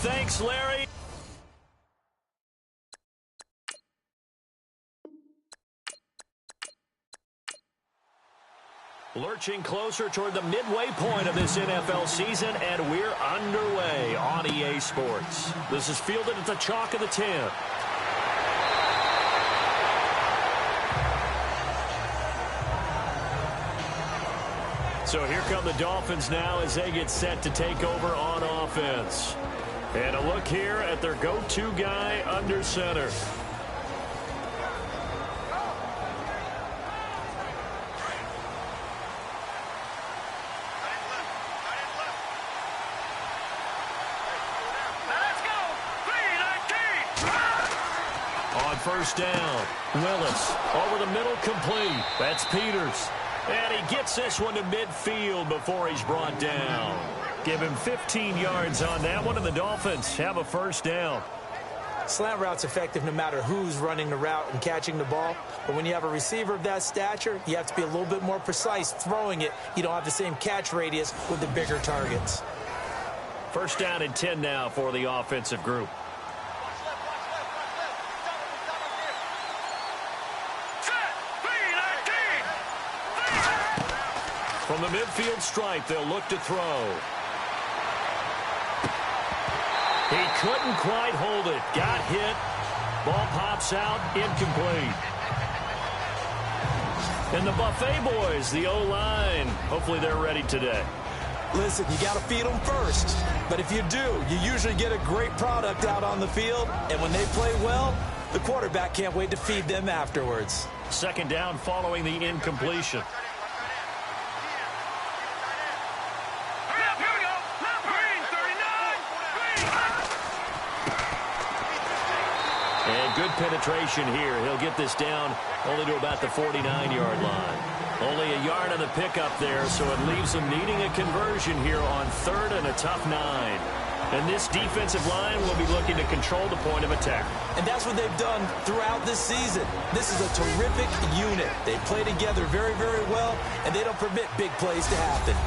Thanks, Larry. Lurching closer toward the midway point of this NFL season, and we're underway on EA Sports. This is fielded at the chalk of the 10. So here come the Dolphins now as they get set to take over on offense. And a look here at their go-to guy under center. On first down, Willis over the middle, complete. That's Peters. And he gets this one to midfield before he's brought down. Give him 15 yards on that one, and the Dolphins have a first down. Slant route's effective no matter who's running the route and catching the ball. But when you have a receiver of that stature, you have to be a little bit more precise throwing it. You don't have the same catch radius with the bigger targets. First down and 10 now for the offensive group. From the midfield stripe, they'll look to throw. He couldn't quite hold it. Got hit. Ball pops out. Incomplete. And the Buffet boys, the O-line, hopefully they're ready today. Listen, you got to feed them first. But if you do, you usually get a great product out on the field. And when they play well, the quarterback can't wait to feed them afterwards. Second down following the incompletion. And good penetration here. He'll get this down only to about the 49-yard line. Only a yard on the pickup there, so it leaves them needing a conversion here on third and a tough 9. And this defensive line will be looking to control the point of attack. And that's what they've done throughout this season. This is a terrific unit. They play together very, very well, and they don't permit big plays to happen.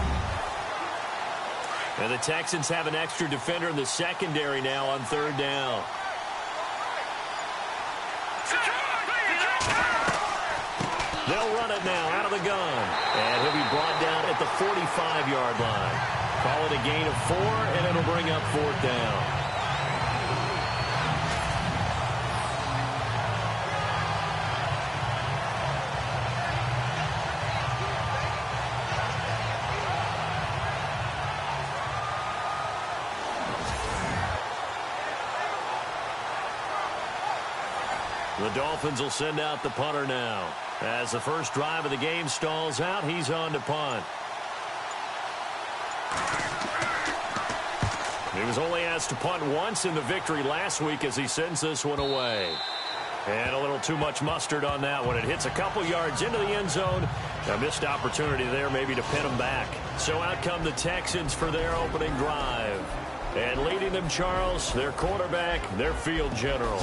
And the Texans have an extra defender in the secondary now on third down. They'll run it now out of the gun. And he'll be brought down at the 45-yard line. Call it a gain of 4, and it'll bring up fourth down. The Dolphins will send out the punter now. As the first drive of the game stalls out, he's on to punt. He was only asked to punt once in the victory last week as he sends this one away. And a little too much mustard on that one. It hits a couple yards into the end zone. A missed opportunity there maybe to pin them back. So out come the Texans for their opening drive. And leading them, Charles, their quarterback, their field general.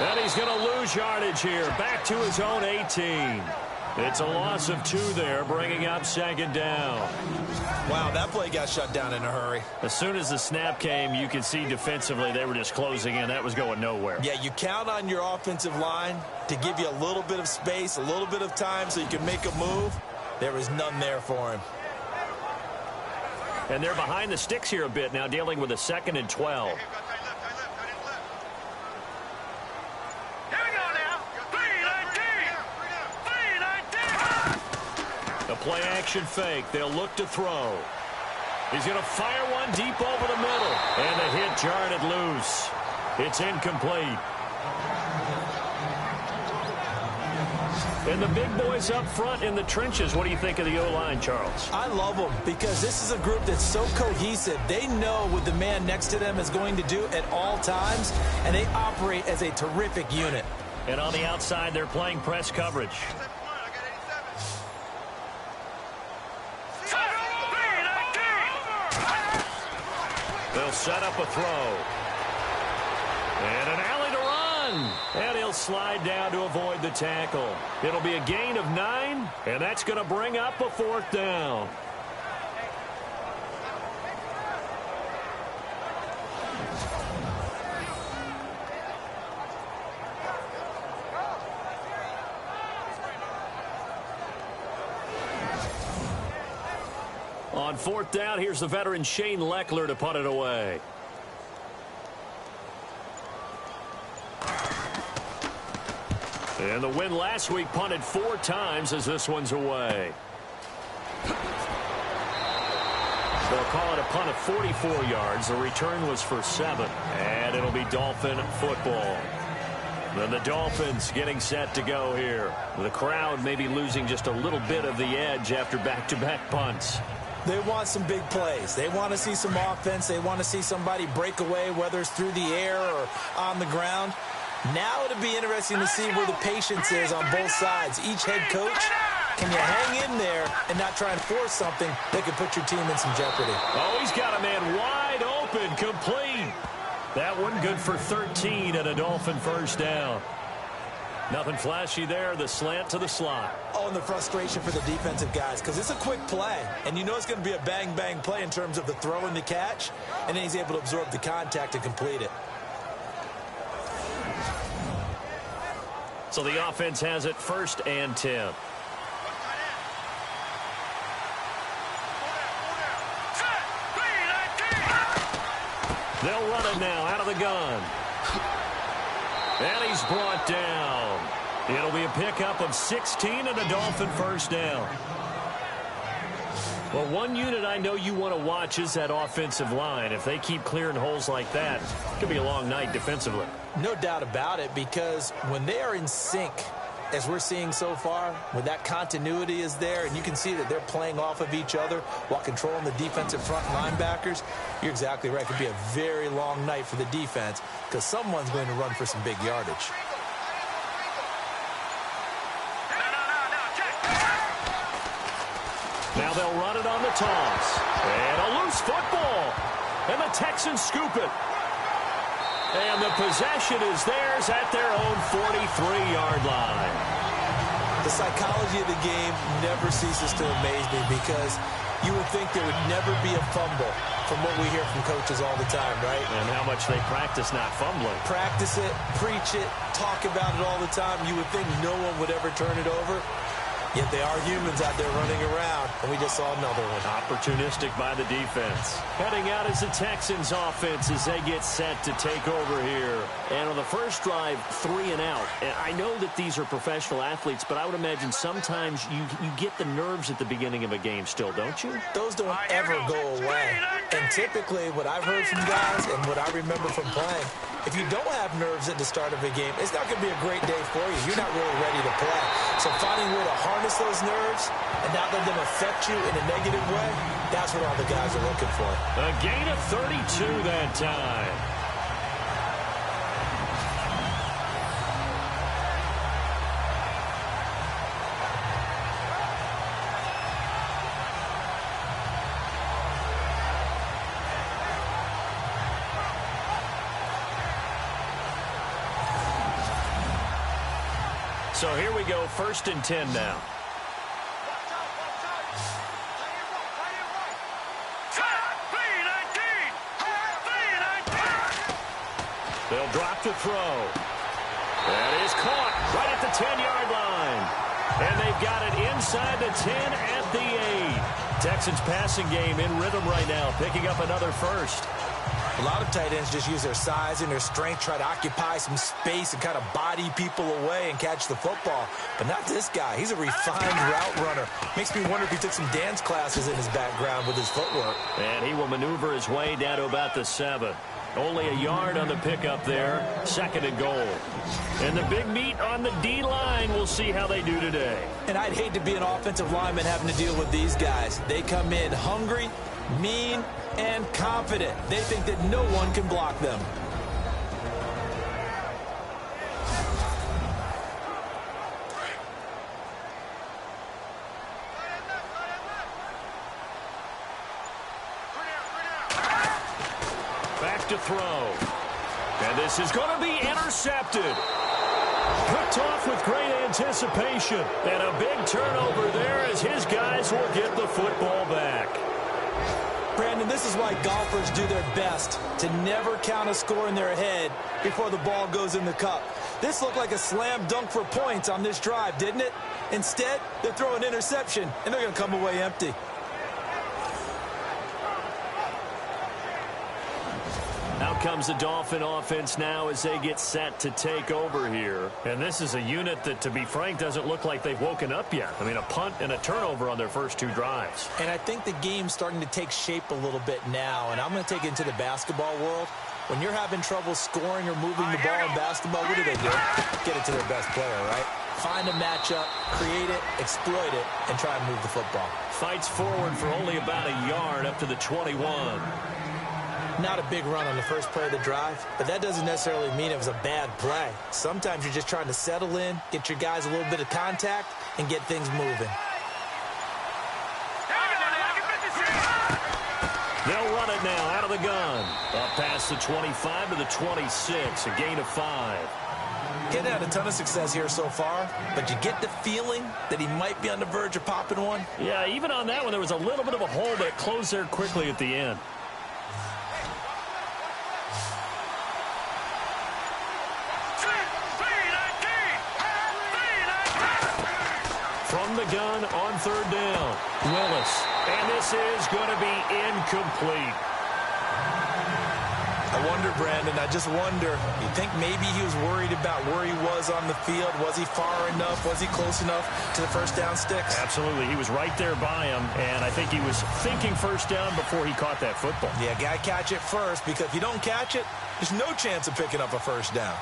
And he's going to lose yardage here. Back to his own 18. It's a loss of 2 there, bringing up second down. Wow, that play got shut down in a hurry. As soon as the snap came, you could see defensively they were just closing in. That was going nowhere. Yeah, you count on your offensive line to give you a little bit of space, a little bit of time so you can make a move. There was none there for him. And they're behind the sticks here a bit now, dealing with a 2nd and 12. A play-action fake. They'll look to throw. He's going to fire one deep over the middle. And the hit jarred it loose. It's incomplete. And the big boys up front in the trenches. What do you think of the O-line, Charles? I love them because this is a group that's so cohesive. They know what the man next to them is going to do at all times, and they operate as a terrific unit. And on the outside, they're playing press coverage. They'll set up a throw. And an alley to run. And he'll slide down to avoid the tackle. It'll be a gain of 9, and that's going to bring up a 4th down. On 4th down, here's the veteran Shane Leckler to punt it away. And the win last week punted 4 times as this one's away. They'll call it a punt of 44 yards. The return was for 7. And it'll be Dolphin football. Then the Dolphins getting set to go here. The crowd maybe losing just a little bit of the edge after back-to-back punts. They want some big plays. They want to see some offense. They want to see somebody break away, whether it's through the air or on the ground. Now it'll be interesting to see where the patience is on both sides. Each head coach, can you hang in there and not try and force something that could put your team in some jeopardy? Oh, he's got a man wide open, complete. That one good for 13 and a Dolphin first down. Nothing flashy there, the slant to the slot. Oh, and the frustration for the defensive guys, because it's a quick play, and you know it's going to be a bang-bang play in terms of the throw and the catch, and then he's able to absorb the contact and complete it. So the offense has it 1st and 10. They'll run it now out of the gun. And he's brought down. It'll be a pickup of 16 and a Dolphin first down. Well, one unit I know you want to watch is that offensive line. If they keep clearing holes like that, it could be a long night defensively. No doubt about it, because when they are in sync, as we're seeing so far, when that continuity is there, and you can see that they're playing off of each other while controlling the defensive front linebackers, you're exactly right. It could be a very long night for the defense because someone's going to run for some big yardage. Now they'll run it on the toss. And a loose football. And the Texans scoop it. And the possession is theirs at their own 43-yard line. The psychology of the game never ceases to amaze me because you would think there would never be a fumble from what we hear from coaches all the time, right? And how much they practice not fumbling. Practice it, preach it, talk about it all the time. You would think no one would ever turn it over. Yet they are humans out there running around, and we just saw another one. Opportunistic by the defense. Heading out is the Texans offense as they get set to take over here. And on the first drive, 3 and out. And I know that these are professional athletes, but I would imagine sometimes you get the nerves at the beginning of a game still, don't you? Those don't ever go away. And typically what I've heard from guys and what I remember from playing, if you don't have nerves at the start of a game, it's not going to be a great day for you. You're not really ready to play. So finding a way to harness those nerves and not let them affect you in a negative way, that's what all the guys are looking for. A gain of 32 that time. So here we go, 1st and 10 now. They'll drop to throw. That is caught right at the 10-yard line. And they've got it inside the 10 at the 8. Texans passing game in rhythm right now, picking up another first. A lot of tight ends just use their size and their strength, try to occupy some space and kind of body people away and catch the football. But not this guy. He's a refined route runner. Makes me wonder if he took some dance classes in his background with his footwork. And he will maneuver his way down to about the 7. Only a yard on the pickup there. 2nd and goal. And the big meat on the D-line. We'll see how they do today. And I'd hate to be an offensive lineman having to deal with these guys. They come in hungry, mean, and confident. They think that no one can block them. to throw. And this is going to be intercepted. Picked off with great anticipation. And a big turnover there as his guys will get the football back. Brandon, this is why golfers do their best to never count a score in their head before the ball goes in the cup. This looked like a slam dunk for points on this drive, didn't it? Instead, they're throwing interception, and they're going to come away empty. Out comes the Dolphin offense now as they get set to take over here. And this is a unit that, to be frank, doesn't look like they've woken up yet. I mean, a punt and a turnover on their first two drives. And I think the game's starting to take shape a little bit now. And I'm going to take it into the basketball world. When you're having trouble scoring or moving the ball in basketball, what do? Get it to their best player, right? Find a matchup, create it, exploit it, and try and move the football. Fights forward for only about a yard up to the 21. Not a big run on the first play of the drive, but that doesn't necessarily mean it was a bad play. Sometimes you're just trying to settle in, get your guys a little bit of contact, and get things moving. They'll run it now out of the gun. Up past the 25 to the 26, a gain of 5. Getting had a ton of success here so far, but you get the feeling that he might be on the verge of popping one? Yeah, even on that one, there was a little bit of a hole, but it closed there quickly at the end. From the gun on third down, Willis. And this is going to be incomplete. I wonder, Brandon, I just wonder, you think maybe he was worried about where he was on the field? Was he far enough? Was he close enough to the first down sticks? Absolutely. He was right there by him, and I think he was thinking first down before he caught that football. Yeah, got to catch it first, because if you don't catch it, there's no chance of picking up a first down.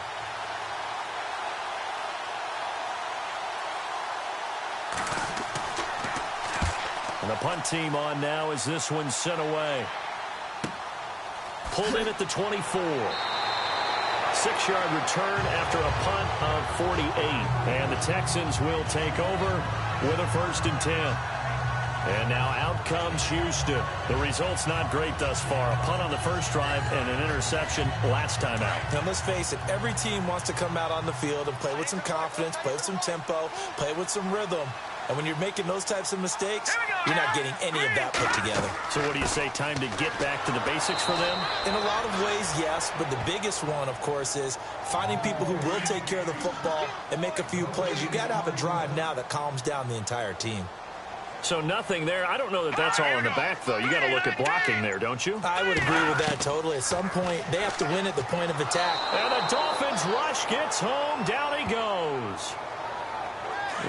And the punt team on now as this one's sent away. Pulled in at the 24. 6-yard return after a punt of 48. And the Texans will take over with a 1st and 10. And now out comes Houston. The result's not great thus far. A punt on the first drive and an interception last time out. Now, let's face it, every team wants to come out on the field and play with some confidence, play with some tempo, play with some rhythm. And when you're making those types of mistakes, you're not getting any of that put together. So what do you say, time to get back to the basics for them? In a lot of ways, yes, but the biggest one, of course, is finding people who will take care of the football and make a few plays. You've got to have a drive now that calms down the entire team. So nothing there. I don't know that that's all in the back, though. You got to look at blocking there, don't you? I would agree with that totally. At some point, they have to win at the point of attack. And the Dolphins rush gets home. Down he goes.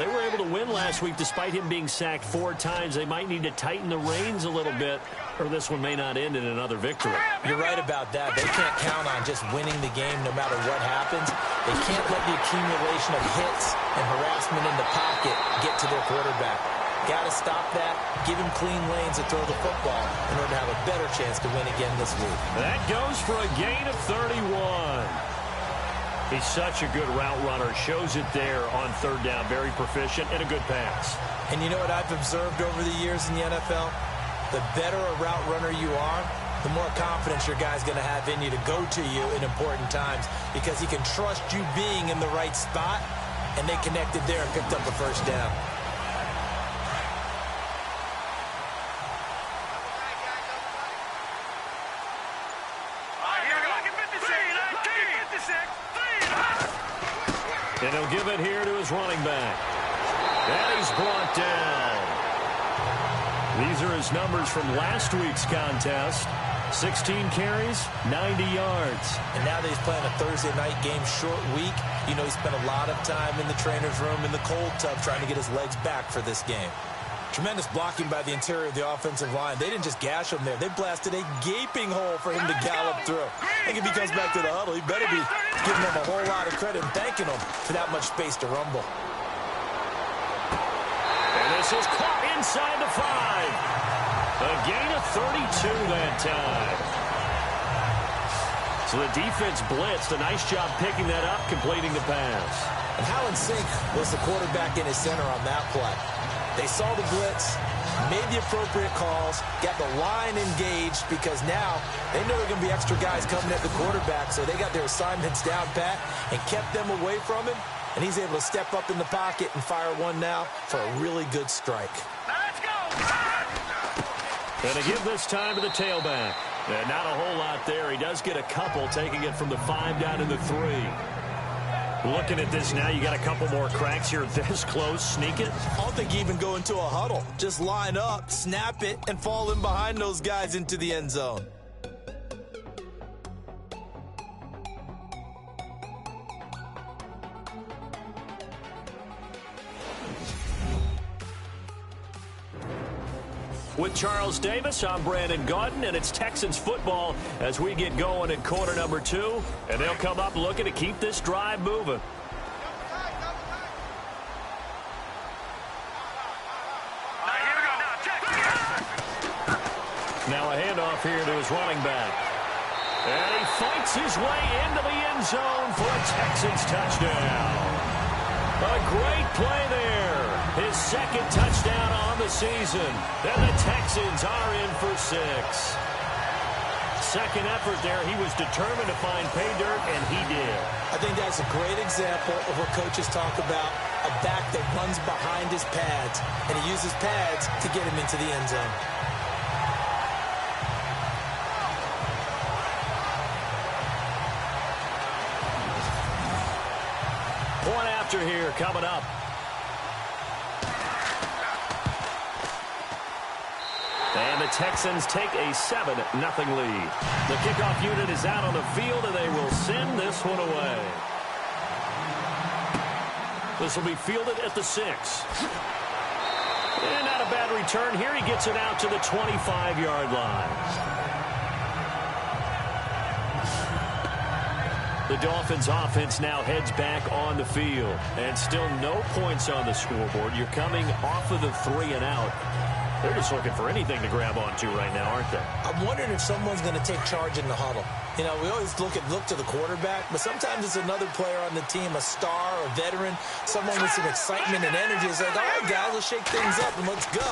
They were able to win last week despite him being sacked 4 times. They might need to tighten the reins a little bit, or this one may not end in another victory. You're right about that. They can't count on just winning the game no matter what happens. They can't let the accumulation of hits and harassment in the pocket get to their quarterback. Got to stop that, give him clean lanes to throw the football in order to have a better chance to win again this week. That goes for a gain of 31. He's such a good route runner. Shows it there on third down. Very proficient and a good pass. And you know what I've observed over the years in the NFL? The better a route runner you are, the more confidence your guy's going to have in you to go to you in important times, because he can trust you being in the right spot, and they connected there and picked up a first down. And he'll give it here to his running back. And he's brought down. These are his numbers from last week's contest. 16 carries, 90 yards. And now that he's playing a Thursday night game, short week, you know he spent a lot of time in the trainer's room in the cold tub trying to get his legs back for this game. Tremendous blocking by the interior of the offensive line. They didn't just gash him there. They blasted a gaping hole for him to gallop through. I think if he comes back to the huddle, he better be giving them a whole lot of credit and thanking them for that much space to rumble. And this is caught inside the 5. A gain of 32 that time. So the defense blitzed. A nice job picking that up, completing the pass. And how in sync was the quarterback and his center on that play? They saw the blitz, made the appropriate calls, got the line engaged, because now they know there are going to be extra guys coming at the quarterback, so they got their assignments down pat and kept them away from him, and he's able to step up in the pocket and fire one now for a really good strike. Let's go! And to give this time to the tailback. And not a whole lot there. He does get a couple, taking it from the 5 down to the 3. Looking at this now, you got a couple more cracks here this close. Sneak it. I don't think you even go into a huddle. Just line up, snap it, and fall in behind those guys into the end zone. With Charles Davis, I'm Brandon Gaudin, and it's Texans football as we get going in quarter number 2. And they'll come up looking to keep this drive moving. Now a handoff here to his running back. And he fights his way into the end zone for a Texans touchdown. A great play there. His second touchdown on the season. And the Texans are in for 6. Second effort there. He was determined to find pay dirt, and he did. I think that's a great example of what coaches talk about, a back that runs behind his pads, and he uses pads to get him into the end zone. Point after here coming up. And the Texans take a 7-0 lead. The kickoff unit is out on the field, and they will send this one away. This will be fielded at the 6. And not a bad return here. He gets it out to the 25-yard line. The Dolphins offense now heads back on the field. And still no points on the scoreboard. You're coming off of the 3 and out. They're just looking for anything to grab onto right now, aren't they? I'm wondering if someone's going to take charge in the huddle. You know, we always look to the quarterback, but sometimes it's another player on the team, a star, a veteran, someone with some excitement and energy. It's like, all right, guys, let's shake things up and let's go,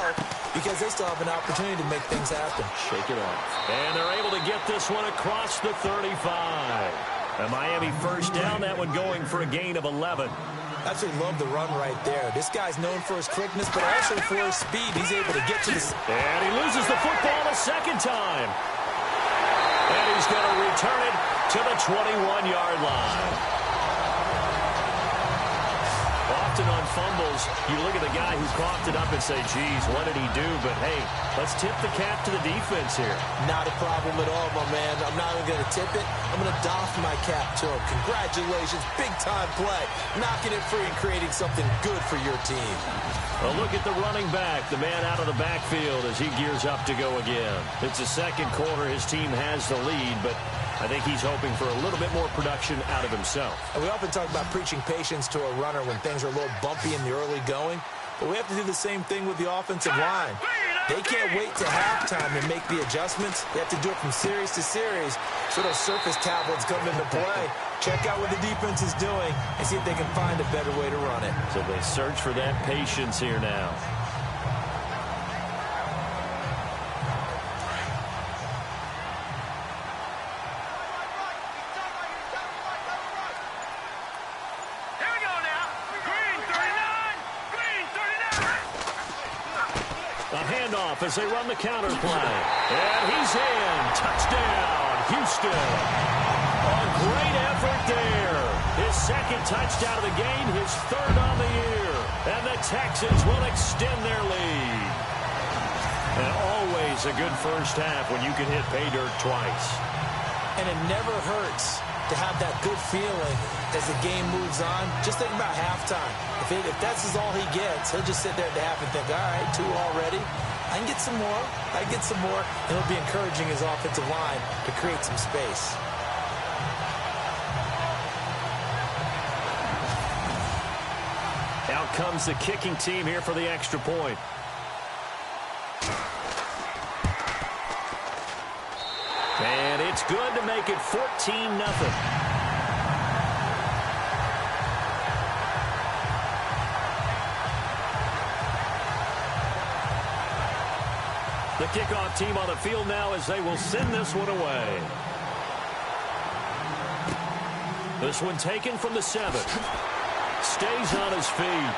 because they still have an opportunity to make things happen. Shake it off. And they're able to get this one across the 35. A Miami first down, that one going for a gain of 11. Absolutely love the run right there. This guy's known for his quickness, but also for his speed. He's able to get to the... And he loses the football a second time. And he's going to return it to the 21-yard line. Often on fumbles, you look at the guy who coughed it up and say, geez, what did he do? But, hey, let's tip the cap to the defense here. Not a problem at all, my man. I'm not even going to tip it. I'm going to doff my cap to him. Congratulations. Big-time play. Knocking it free and creating something good for your team. A look at the running back, the man out of the backfield as he gears up to go again. It's the second quarter. His team has the lead, but I think he's hoping for a little bit more production out of himself. And we often talk about preaching patience to a runner when things are a little bumpy in the early going, but we have to do the same thing with the offensive line. They can't wait to halftime to make the adjustments. They have to do it from series to series, so those surface tablets come into play. Check out what the defense is doing and see if they can find a better way to run it. So they search for that patience here now. Handoff as they run the counter play. And he's in. Touchdown, Houston. A great effort there. His second touchdown of the game, his third on the year. And the Texans will extend their lead. And always a good first half when you can hit pay dirt twice. And it never hurts to have that good feeling as the game moves on. Just think about halftime. If that's all he gets, he'll just sit there at the half and think, all right, 2 already. I can get some more. I can get some more. And it'll be encouraging his offensive line to create some space. Out comes the kicking team here for the extra point. And it's good to make it 14-0. The kickoff team on the field now as they will send this one away. This one taken from the 7. Stays on his feet.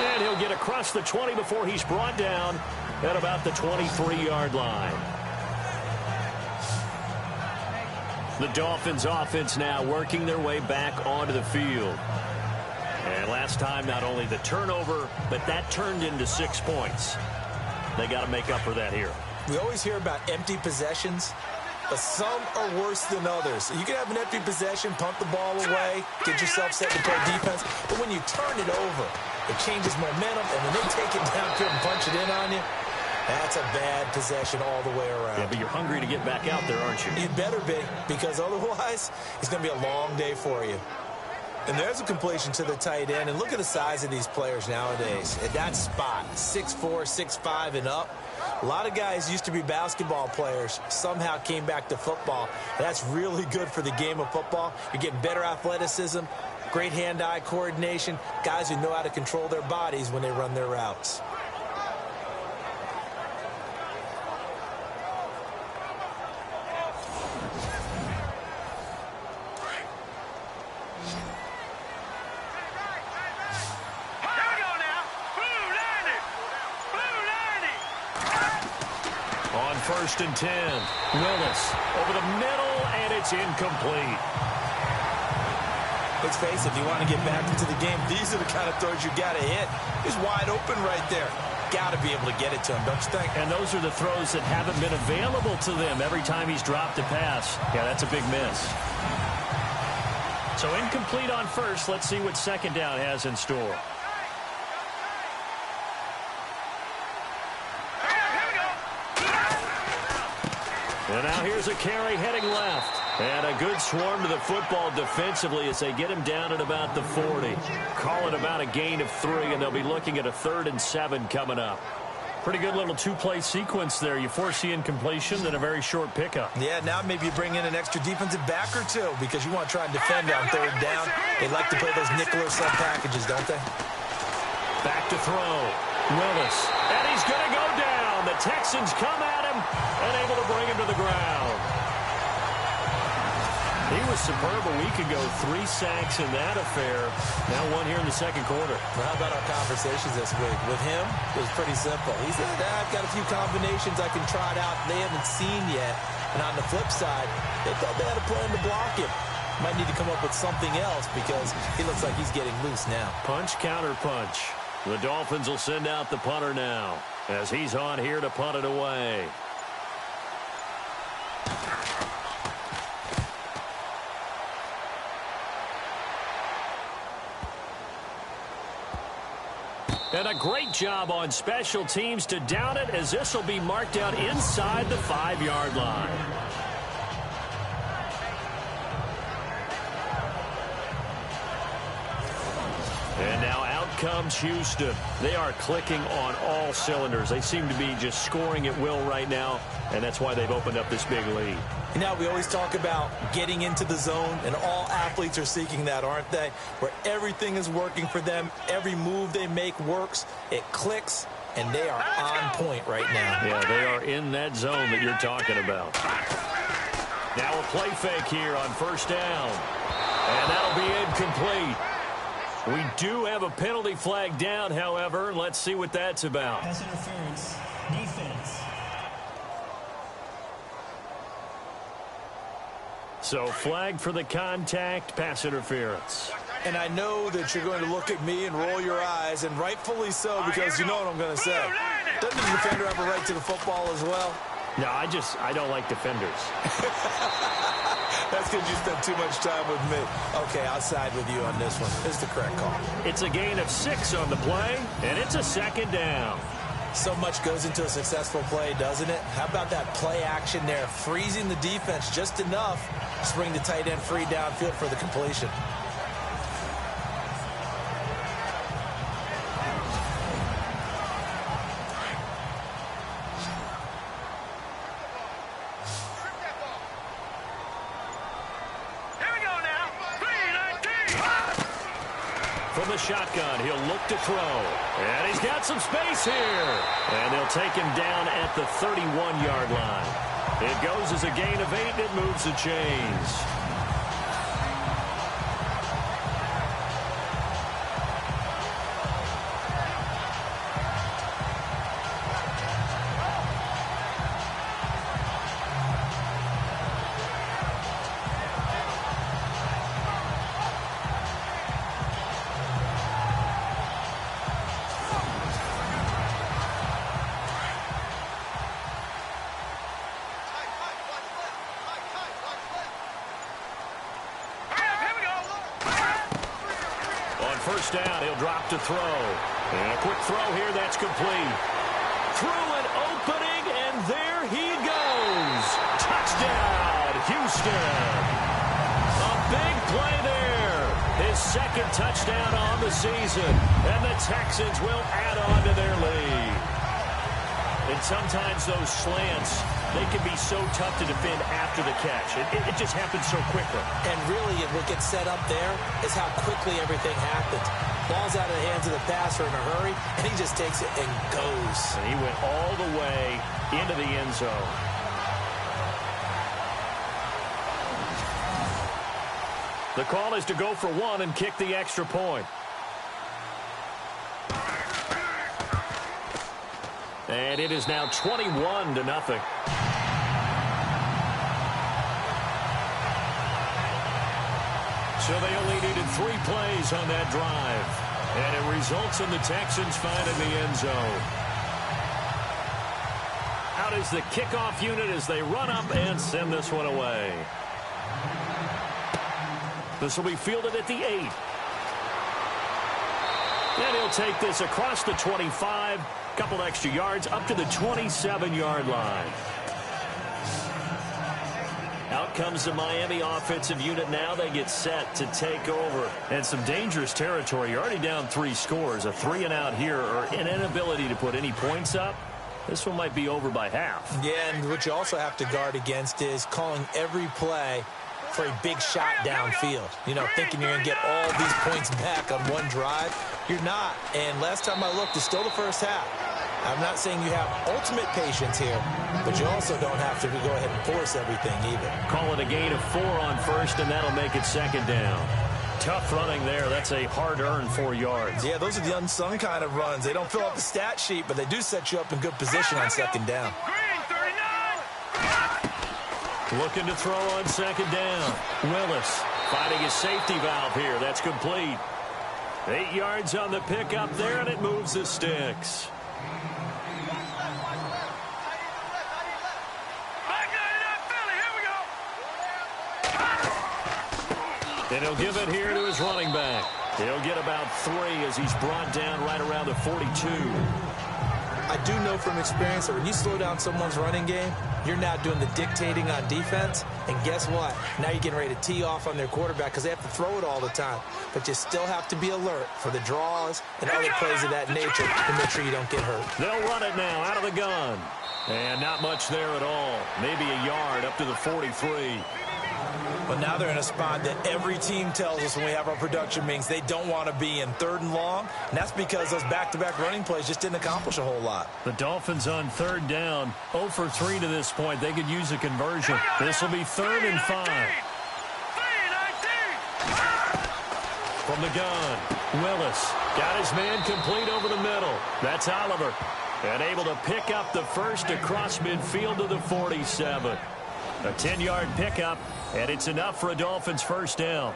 And he'll get across the 20 before he's brought down at about the 23-yard line. The Dolphins offense now working their way back onto the field. And last time, not only the turnover, but that turned into 6 points. They got to make up for that here. We always hear about empty possessions, but some are worse than others. You can have an empty possession, pump the ball away, get yourself set to play defense, but when you turn it over, it changes momentum, and when they take it downfield and punch it in on you, that's a bad possession all the way around. Yeah, but you're hungry to get back out there, aren't you? You'd better be, because otherwise, it's going to be a long day for you. And there's a completion to the tight end. And look at the size of these players nowadays. At that spot, 6'4", 6'5", and up. A lot of guys used to be basketball players, somehow came back to football. That's really good for the game of football. You're getting better athleticism, great hand-eye coordination, guys who know how to control their bodies when they run their routes. First and 10. Willis over the middle, and it's incomplete. Let's face it, if you want to get back into the game, these are the kind of throws you got to hit. He's wide open right there. Got to be able to get it to him, don't you think? And those are the throws that haven't been available to them every time he's dropped a pass. Yeah, that's a big miss. So incomplete on first. Let's see what second down has in store. And now here's a carry heading left. And a good swarm to the football defensively as they get him down at about the 40. Call it about a gain of 3, and they'll be looking at a 3rd and 7 coming up. Pretty good little two-play sequence there. You force the incompletion, then a very short pickup. Yeah, now maybe you bring in an extra defensive back or two because you want to try and defend on 3rd down. They like to play those nickel or sub packages, don't they? Back to throw. Willis. And he's going to go down. The Texans come at him and able to bring him to the ground. He was superb a week ago. 3 sacks in that affair. Now 1 here in the second quarter. Well, how about our conversations this week? With him, it was pretty simple. He said, I've got a few combinations I can try it out they haven't seen yet. And on the flip side, they thought they had a plan to block him. Might need to come up with something else because he looks like he's getting loose now. Punch, counter punch. The Dolphins will send out the punter now as he's on here to punt it away. And a great job on special teams to down it as this will be marked out inside the 5-yard line. And now out comes Houston. They are clicking on all cylinders. They seem to be just scoring at will right now, and that's why they've opened up this big lead. Now, we always talk about getting into the zone, and all athletes are seeking that, aren't they? Where everything is working for them. Every move they make works. It clicks, and they are on point right now. Yeah, they are in that zone that you're talking about. Now a play fake here on first down. And that'll be incomplete. We do have a penalty flag down, however. Let's see what that's about. Pass interference, defense. So flag for the contact, pass interference. And I know that you're going to look at me and roll your eyes, and rightfully so, because you know what I'm going to say. Doesn't the defender have a right to the football as well? No, I don't like defenders. That's because you spent too much time with me. Okay, I'll side with you on this one. It's the correct call. It's a gain of 6 on the play, and it's a second down. So much goes into a successful play, doesn't it? How about that play action there? Freezing the defense just enough to bring the tight end free downfield for the completion. from the shotgun. He'll look to throw. And he's got some space here. And they'll take him down at the 31-yard line. It goes as a gain of 8, and it moves the chains. First down, he'll drop to throw. And a quick throw here, that's complete. Through an opening, and there he goes. Touchdown, Houston. A big play there. His second touchdown on the season. And the Texans will add on to their lead. And sometimes those slants, they can be so tough to defend after the catch. It just happens so quickly. And really, what gets set up there is how quickly everything happens. Ball's out of the hands of the passer in a hurry, and he just takes it and goes. And he went all the way into the end zone. The call is to go for one and kick the extra point. And it is now 21-0. So they only needed 3 plays on that drive. And it results in the Texans finding the end zone. Out is the kickoff unit as they run up and send this one away. This will be fielded at the 8. And he'll take this across the 25. Couple extra yards up to the 27-yard line. Out comes the Miami offensive unit now. They get set to take over. And some dangerous territory. You're already down 3 scores. A 3-and-out here, or an inability to put any points up. This one might be over by half. Yeah, and what you also have to guard against is calling every play for a big shot downfield. You know, thinking you're going to get all these points back on one drive. You're not. And last time I looked, it's still the first half. I'm not saying you have ultimate patience here, but you also don't have to go ahead and force everything either. Call it a gain of 4 on first, and that'll make it second down. Tough running there. That's a hard-earned 4 yards. Yeah, those are the unsung kind of runs. They don't fill up the stat sheet, but they do set you up in good position on second down. Looking to throw on second down. Willis finding his safety valve here. That's complete. 8 yards on the pickup there, and it moves the sticks. And he'll give it here to his running back. He'll get about 3 as he's brought down right around the 42. I do know from experience that when you slow down someone's running game, you're now doing the dictating on defense. And guess what? Now you're getting ready to tee off on their quarterback because they have to throw it all the time. But you still have to be alert for the draws and other plays of that nature to make sure you don't get hurt. They'll run it now out of the gun. And not much there at all. Maybe a yard up to the 43. But now they're in a spot that every team tells us when we have our production meetings they don't want to be in, 3rd and long. And that's because those back-to-back running plays just didn't accomplish a whole lot. The Dolphins on 3rd down. 0 for 3 to this point. They could use a conversion. This will be 3rd and 5. From the gun, Willis got his man complete over the middle. That's Oliver. And able to pick up the first across midfield to the 47. A 10-yard pickup, and it's enough for a Dolphins first down.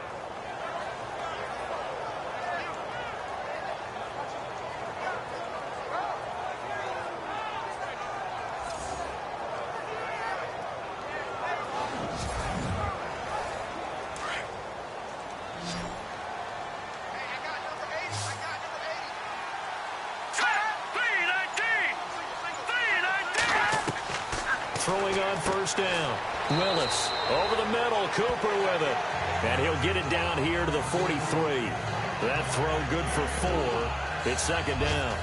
Throwing on first down. Willis over the middle. Cooper with it. And he'll get it down here to the 43. That throw good for 4. It's second down.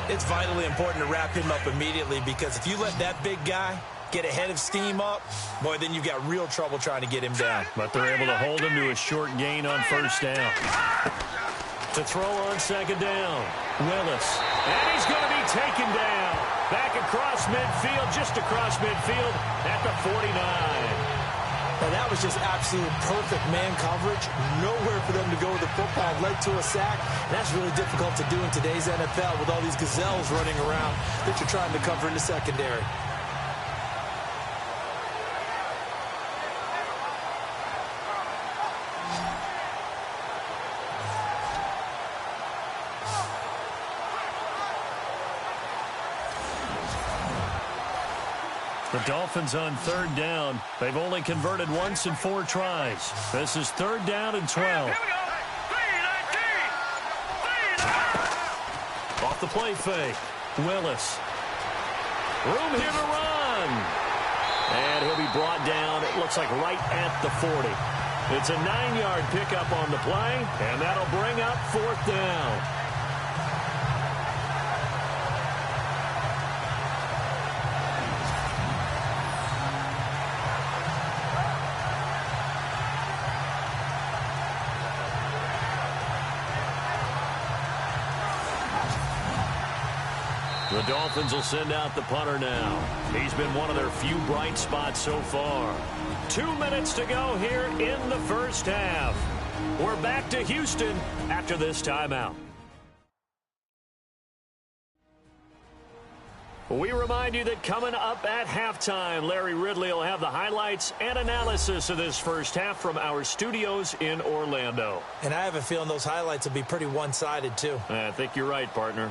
It's vitally important to wrap him up immediately because if you let that big guy get ahead of steam up, boy, then you've got real trouble trying to get him down. But they're able to hold him to a short gain on first down. To throw on second down. Willis. And he's going to be taken down. Back across midfield, just across midfield at the 49. And that was just absolute perfect man coverage. Nowhere for them to go with the football. Led to a sack. And that's really difficult to do in today's NFL with all these gazelles running around that you're trying to cover in the secondary. The Dolphins on third down. They've only converted once in 4 tries. This is third down and 12. Off the play fake. Willis. Room here to run. And he'll be brought down, it looks like right at the 40. It's a 9-yard pickup on the play, and that'll bring up fourth down. The Dolphins will send out the punter now. He's been one of their few bright spots so far. 2 minutes to go here in the first half. We're back to Houston after this timeout. We remind you that coming up at halftime, Larry Ridley will have the highlights and analysis of this first half from our studios in Orlando. And I have a feeling those highlights will be pretty one-sided, too. I think you're right, partner.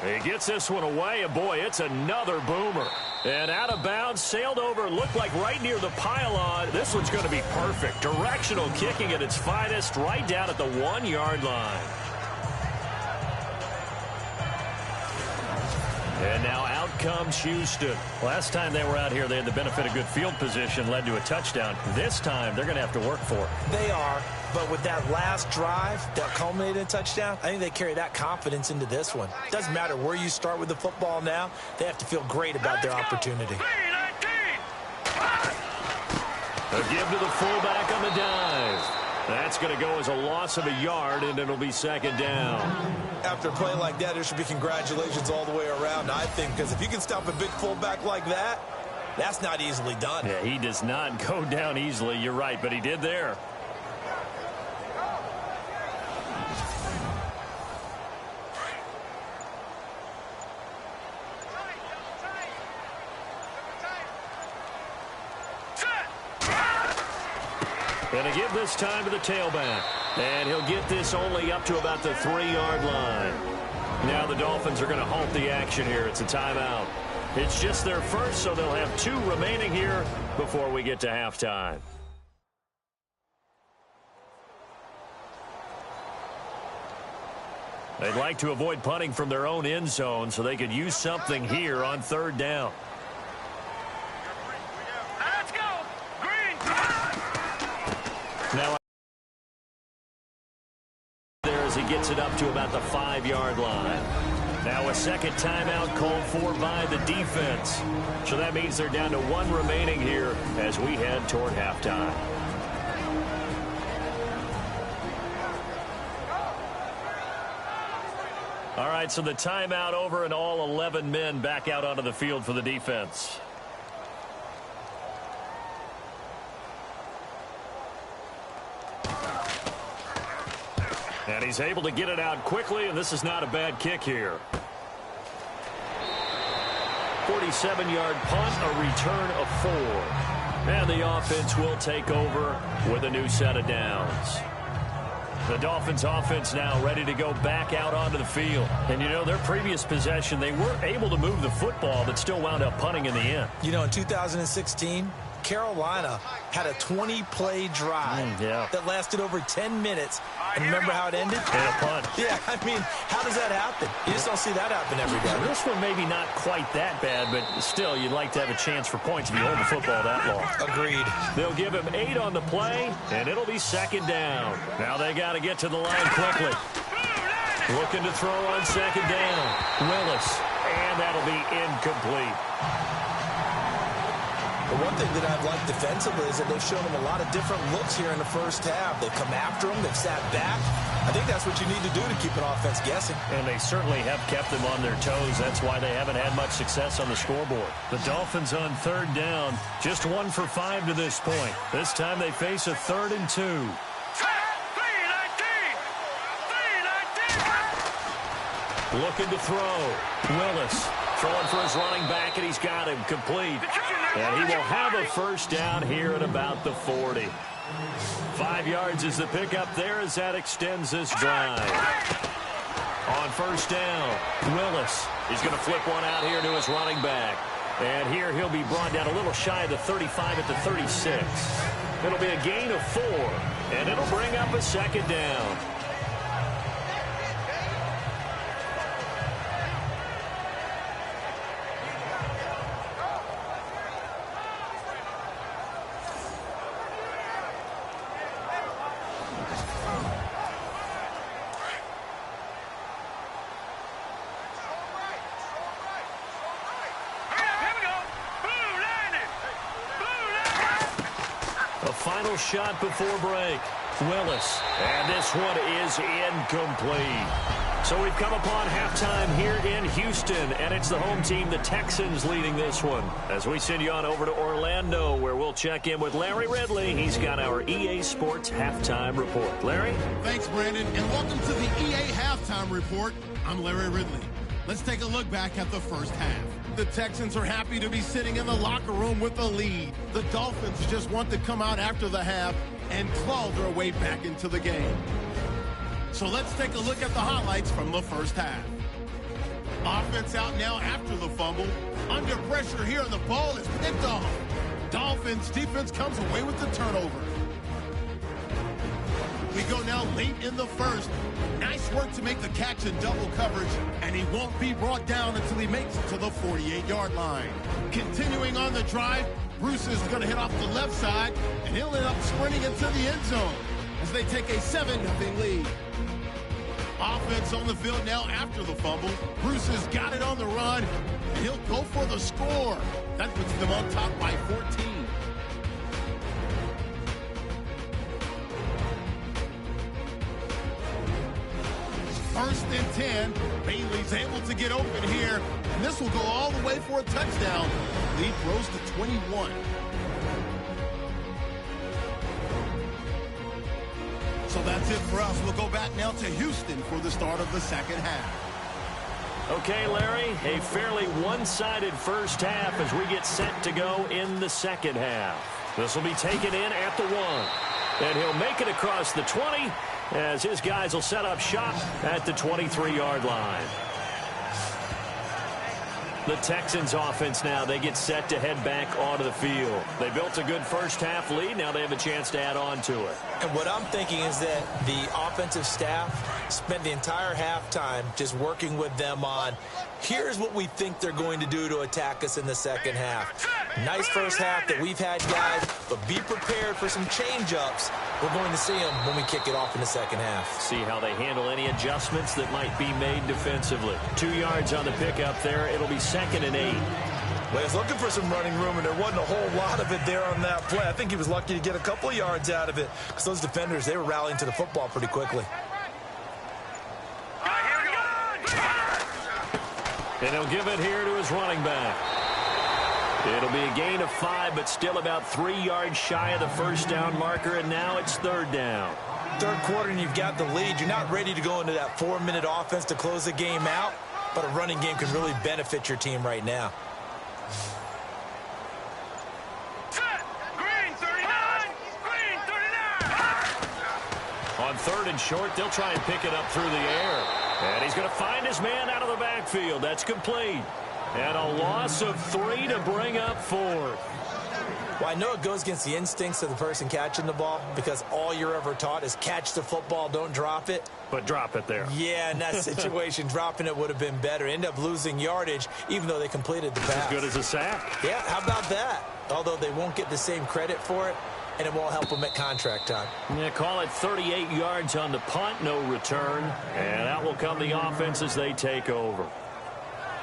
He gets this one away, and boy, it's another boomer. And out of bounds, sailed over, looked like right near the pylon. This one's going to be perfect. Directional kicking at its finest, right down at the 1-yard line. And now out comes Houston. Last time they were out here, they had the benefit of good field position, led to a touchdown. This time, they're going to have to work for it. They are, but with that last drive that culminated in a touchdown, I think they carry that confidence into this one. Doesn't matter where you start with the football now, they have to feel great about their opportunity. A give to the fullback on the dive. That's going to go as a loss of a yard, and it'll be second down. After a play like that, there should be congratulations all the way around, I think, because if you can stop a big fullback like that, that's not easily done. Yeah, he does not go down easily. You're right, but he did there. Going to give this time to the tailback. And he'll get this only up to about the 3-yard line. Now the Dolphins are going to halt the action here. It's a timeout. It's just their first, so they'll have 2 remaining here before we get to halftime. They'd like to avoid punting from their own end zone so they could use something here on third down. Now there as he gets it up to about the 5-yard line. Now a second timeout called for by the defense. So that means they're down to 1 remaining here as we head toward halftime. All right, so the timeout over and all 11 men back out onto the field for the defense. And he's able to get it out quickly, and this is not a bad kick here. 47-yard punt, a return of 4. And the offense will take over with a new set of downs. The Dolphins offense now ready to go back out onto the field. And, you know, their previous possession, they weren't able to move the football, but still wound up punting in the end. You know, in 2016, Carolina had a 20-play drive that lasted over 10 minutes. And remember how it ended? And a punt. Yeah, I mean, how does that happen? You just don't see that happen every day. This one maybe not quite that bad, but still, you'd like to have a chance for points if you hold the football that long. Agreed. They'll give him 8 on the play, and it'll be second down. Now they got to get to the line quickly. Looking to throw on second down. Willis, and that'll be incomplete. The one thing that I've liked defensively is that they've shown them a lot of different looks here in the first half. They've come after them. They've sat back. I think that's what you need to do to keep an offense guessing. And they certainly have kept them on their toes. That's why they haven't had much success on the scoreboard. The Dolphins on third down, just 1 for 5 to this point. This time they face a 3rd and 2. Looking to throw. Willis throwing for his running back, and he's got him complete. And he will have a first down here at about the 40. 5 yards is the pickup there as that extends this drive. On first down, Willis. He's going to flip one out here to his running back. And here he'll be brought down a little shy of the 35 at the 36. It'll be a gain of 4, and it'll bring up a second down. Final shot before break. Willis. And this one is incomplete. So we've come upon halftime here in Houston, and it's the home team, the Texans, leading this one. As we send you on over to Orlando, where we'll check in with Larry Ridley. He's got our EA Sports Halftime Report. Larry? Thanks, Brandon, and welcome to the EA Halftime Report. I'm Larry Ridley. Let's take a look back at the first half. The Texans are happy to be sitting in the locker room with a lead. The Dolphins just want to come out after the half and claw their way back into the game. So let's take a look at the highlights from the first half. Offense out now after the fumble. Under pressure here, and the ball is picked off. Dolphins defense comes away with the turnover. We go now late in the first. Nice work to make the catch in double coverage, and he won't be brought down until he makes it to the 48-yard line. Continuing on the drive, Bruce is going to hit off the left side, and he'll end up sprinting into the end zone as they take a 7-0 lead. Offense on the field now after the fumble. Bruce has got it on the run, and he'll go for the score. That puts them on top by 14. First and 10. Bailey's able to get open here, and this will go all the way for a touchdown. Lead grows to 21. So that's it for us. We'll go back now to Houston for the start of the second half. Okay, Larry, a fairly one-sided first half as we get set to go in the second half. This will be taken in at the 1. And he'll make it across the 20 as his guys will set up shop at the 23-yard line. The Texans offense now, they get set to head back onto the field. They built a good first half lead. Now they have a chance to add on to it. And what I'm thinking is that the offensive staff spent the entire halftime just working with them on, here's what we think they're going to do to attack us in the second half. Nice first half that we've had, guys, but be prepared for some change-ups. We're going to see them when we kick it off in the second half. See how they handle any adjustments that might be made defensively. 2 yards on the pickup there. It'll be 2nd and 8. Well, he's looking for some running room, and there wasn't a whole lot of it there on that play. I think he was lucky to get a couple of yards out of it because those defenders, they were rallying to the football pretty quickly. And he'll give it here to his running back. It'll be a gain of 5, but still about 3 yards shy of the first down marker, and now it's 3rd down. Third quarter, and you've got the lead. You're not ready to go into that 4-minute offense to close the game out, but a running game can really benefit your team right now. On 3rd and short, they'll try and pick it up through the air. And he's going to find his man out of the backfield. That's complete. And a loss of 3 to bring up 4th. Well, I know it goes against the instincts of the person catching the ball because all you're ever taught is catch the football, don't drop it. But drop it there. Yeah, in that situation, dropping it would have been better. End up losing yardage, even though they completed the pass. As good as a sack. Yeah, how about that? Although they won't get the same credit for it, and it won't help them at contract time. Yeah, call it 38 yards on the punt, no return. And out will come the offense as they take over.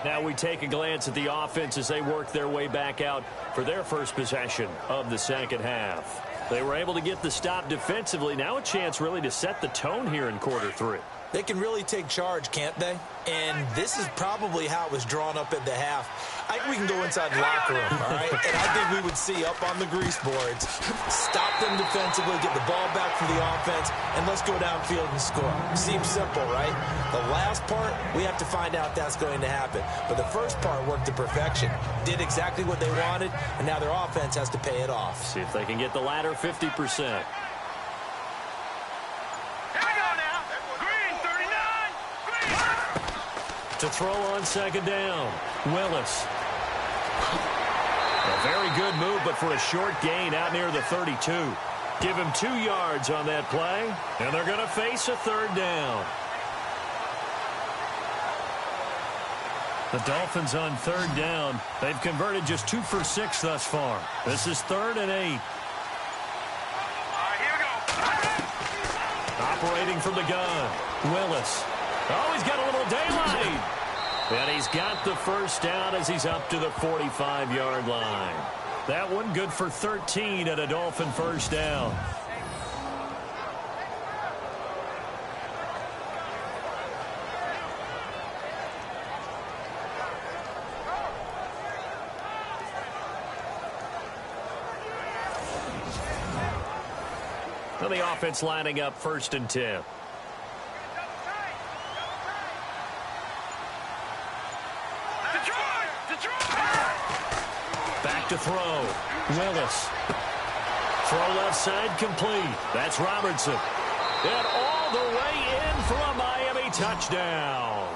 Now we take a glance at the offense as they work their way back out for their first possession of the second half. They were able to get the stop defensively. Now a chance really to set the tone here in quarter 3. They can really take charge, can't they? And this is probably how it was drawn up at the half. I think we can go inside the locker room, all right? And I think we would see up on the grease boards, stop them defensively, get the ball back for the offense, and let's go downfield and score. Seems simple, right? The last part, we have to find out that's going to happen. But the first part worked to perfection. Did exactly what they wanted, and now their offense has to pay it off. See if they can get the latter 50%. To throw on second down, Willis. A very good move, but for a short gain out near the 32. Give him 2 yards on that play, and they're going to face a third down. The Dolphins on third down. They've converted just 2 for 6 thus far. This is 3rd and 8. Operating from the gun, Willis. Oh, he's got a little daylight. And he's got the first down as he's up to the 45-yard line. That one good for 13 at a Dolphin first down. So the offense lining up 1st and 10. Back to throw. Willis. Throw left side complete. That's Robertson. And all the way in for a Miami touchdown.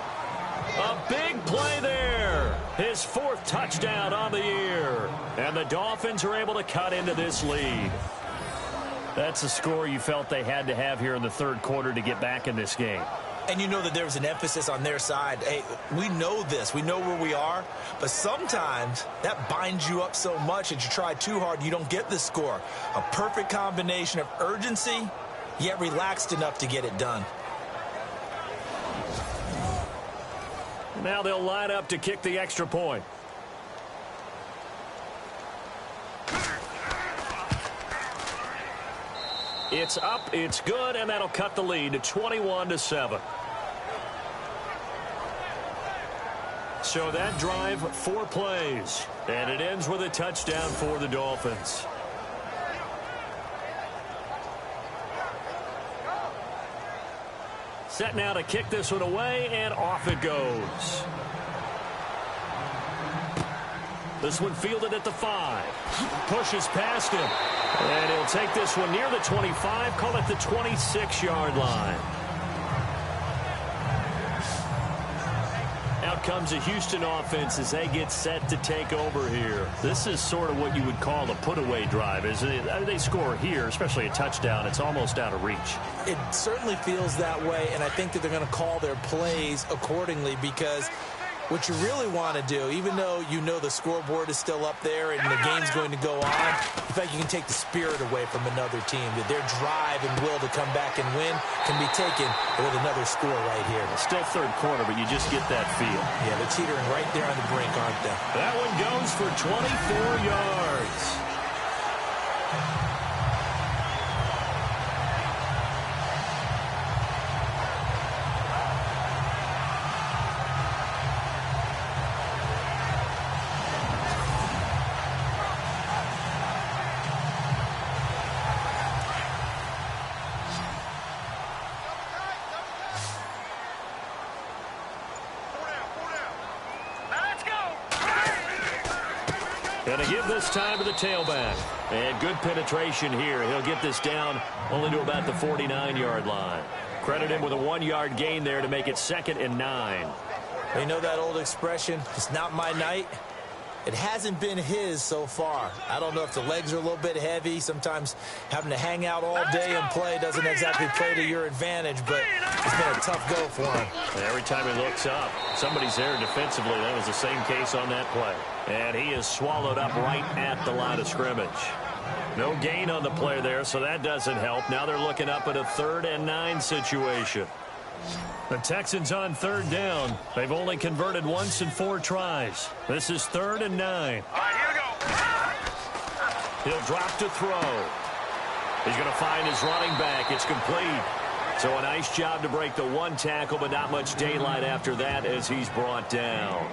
A big play there. His 4th touchdown on the year. And the Dolphins are able to cut into this lead. That's a score you felt they had to have here in the 3rd quarter to get back in this game. And you know that there was an emphasis on their side. Hey, we know this. We know where we are. But sometimes that binds you up so much that you try too hard, you don't get the score. A perfect combination of urgency, yet relaxed enough to get it done. Now they'll line up to kick the extra point. It's up, it's good, and that'll cut the lead to 21-7. So that drive, 4 plays, and it ends with a touchdown for the Dolphins. Set now to kick this one away, and off it goes. This one fielded at the 5. Pushes past him. And he'll take this one near the 25, call it the 26-yard line. Out comes the Houston offense as they get set to take over here. This is sort of what you would call a put-away drive. They score here, especially a touchdown. It's almost out of reach. It certainly feels that way, and I think that they're going to call their plays accordingly because what you really want to do, even though you know the scoreboard is still up there and the game's going to go on, in fact, you can take the spirit away from another team. That their drive and will to come back and win can be taken with another score right here. It's still 3rd quarter, but you just get that feel. Yeah, they're teetering right there on the brink, aren't they? That one goes for 24 yards. Going to give this time to the tailback. And good penetration here. He'll get this down only to about the 49-yard line. Credit him with a 1-yard gain there to make it 2nd and 9. You know that old expression, it's not my night? It hasn't been his so far. I don't know if the legs are a little bit heavy. Sometimes having to hang out all day and play doesn't exactly play to your advantage, but it's been a tough go for him. And every time he looks up, somebody's there defensively. That was the same case on that play. And he is swallowed up right at the line of scrimmage. No gain on the play there, so that doesn't help. Now they're looking up at a 3rd and 9 situation. The Texans on third down. They've only converted once in 4 tries. This is 3rd and 9. All right, here we go. He'll drop to throw. He's going to find his running back. It's complete. So a nice job to break the 1 tackle, but not much daylight after that as he's brought down.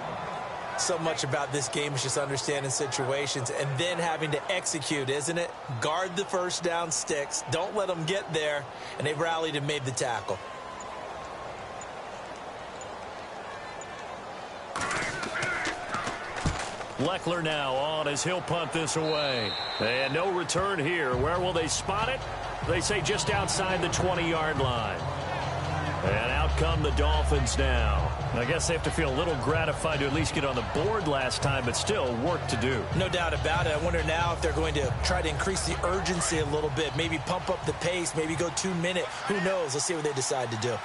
So much about this game is just understanding situations and then having to execute, isn't it? Guard the first down sticks. Don't let them get there. And they rallied and made the tackle. Leckler now on as he'll punt this away. And no return here. Where will they spot it? They say just outside the 20-yard line. And out come the Dolphins now. I guess they have to feel a little gratified to at least get on the board last time, but still work to do. No doubt about it. I wonder now if they're going to try to increase the urgency a little bit, maybe pump up the pace, maybe go 2-minute. Who knows? Let's see what they decide to do.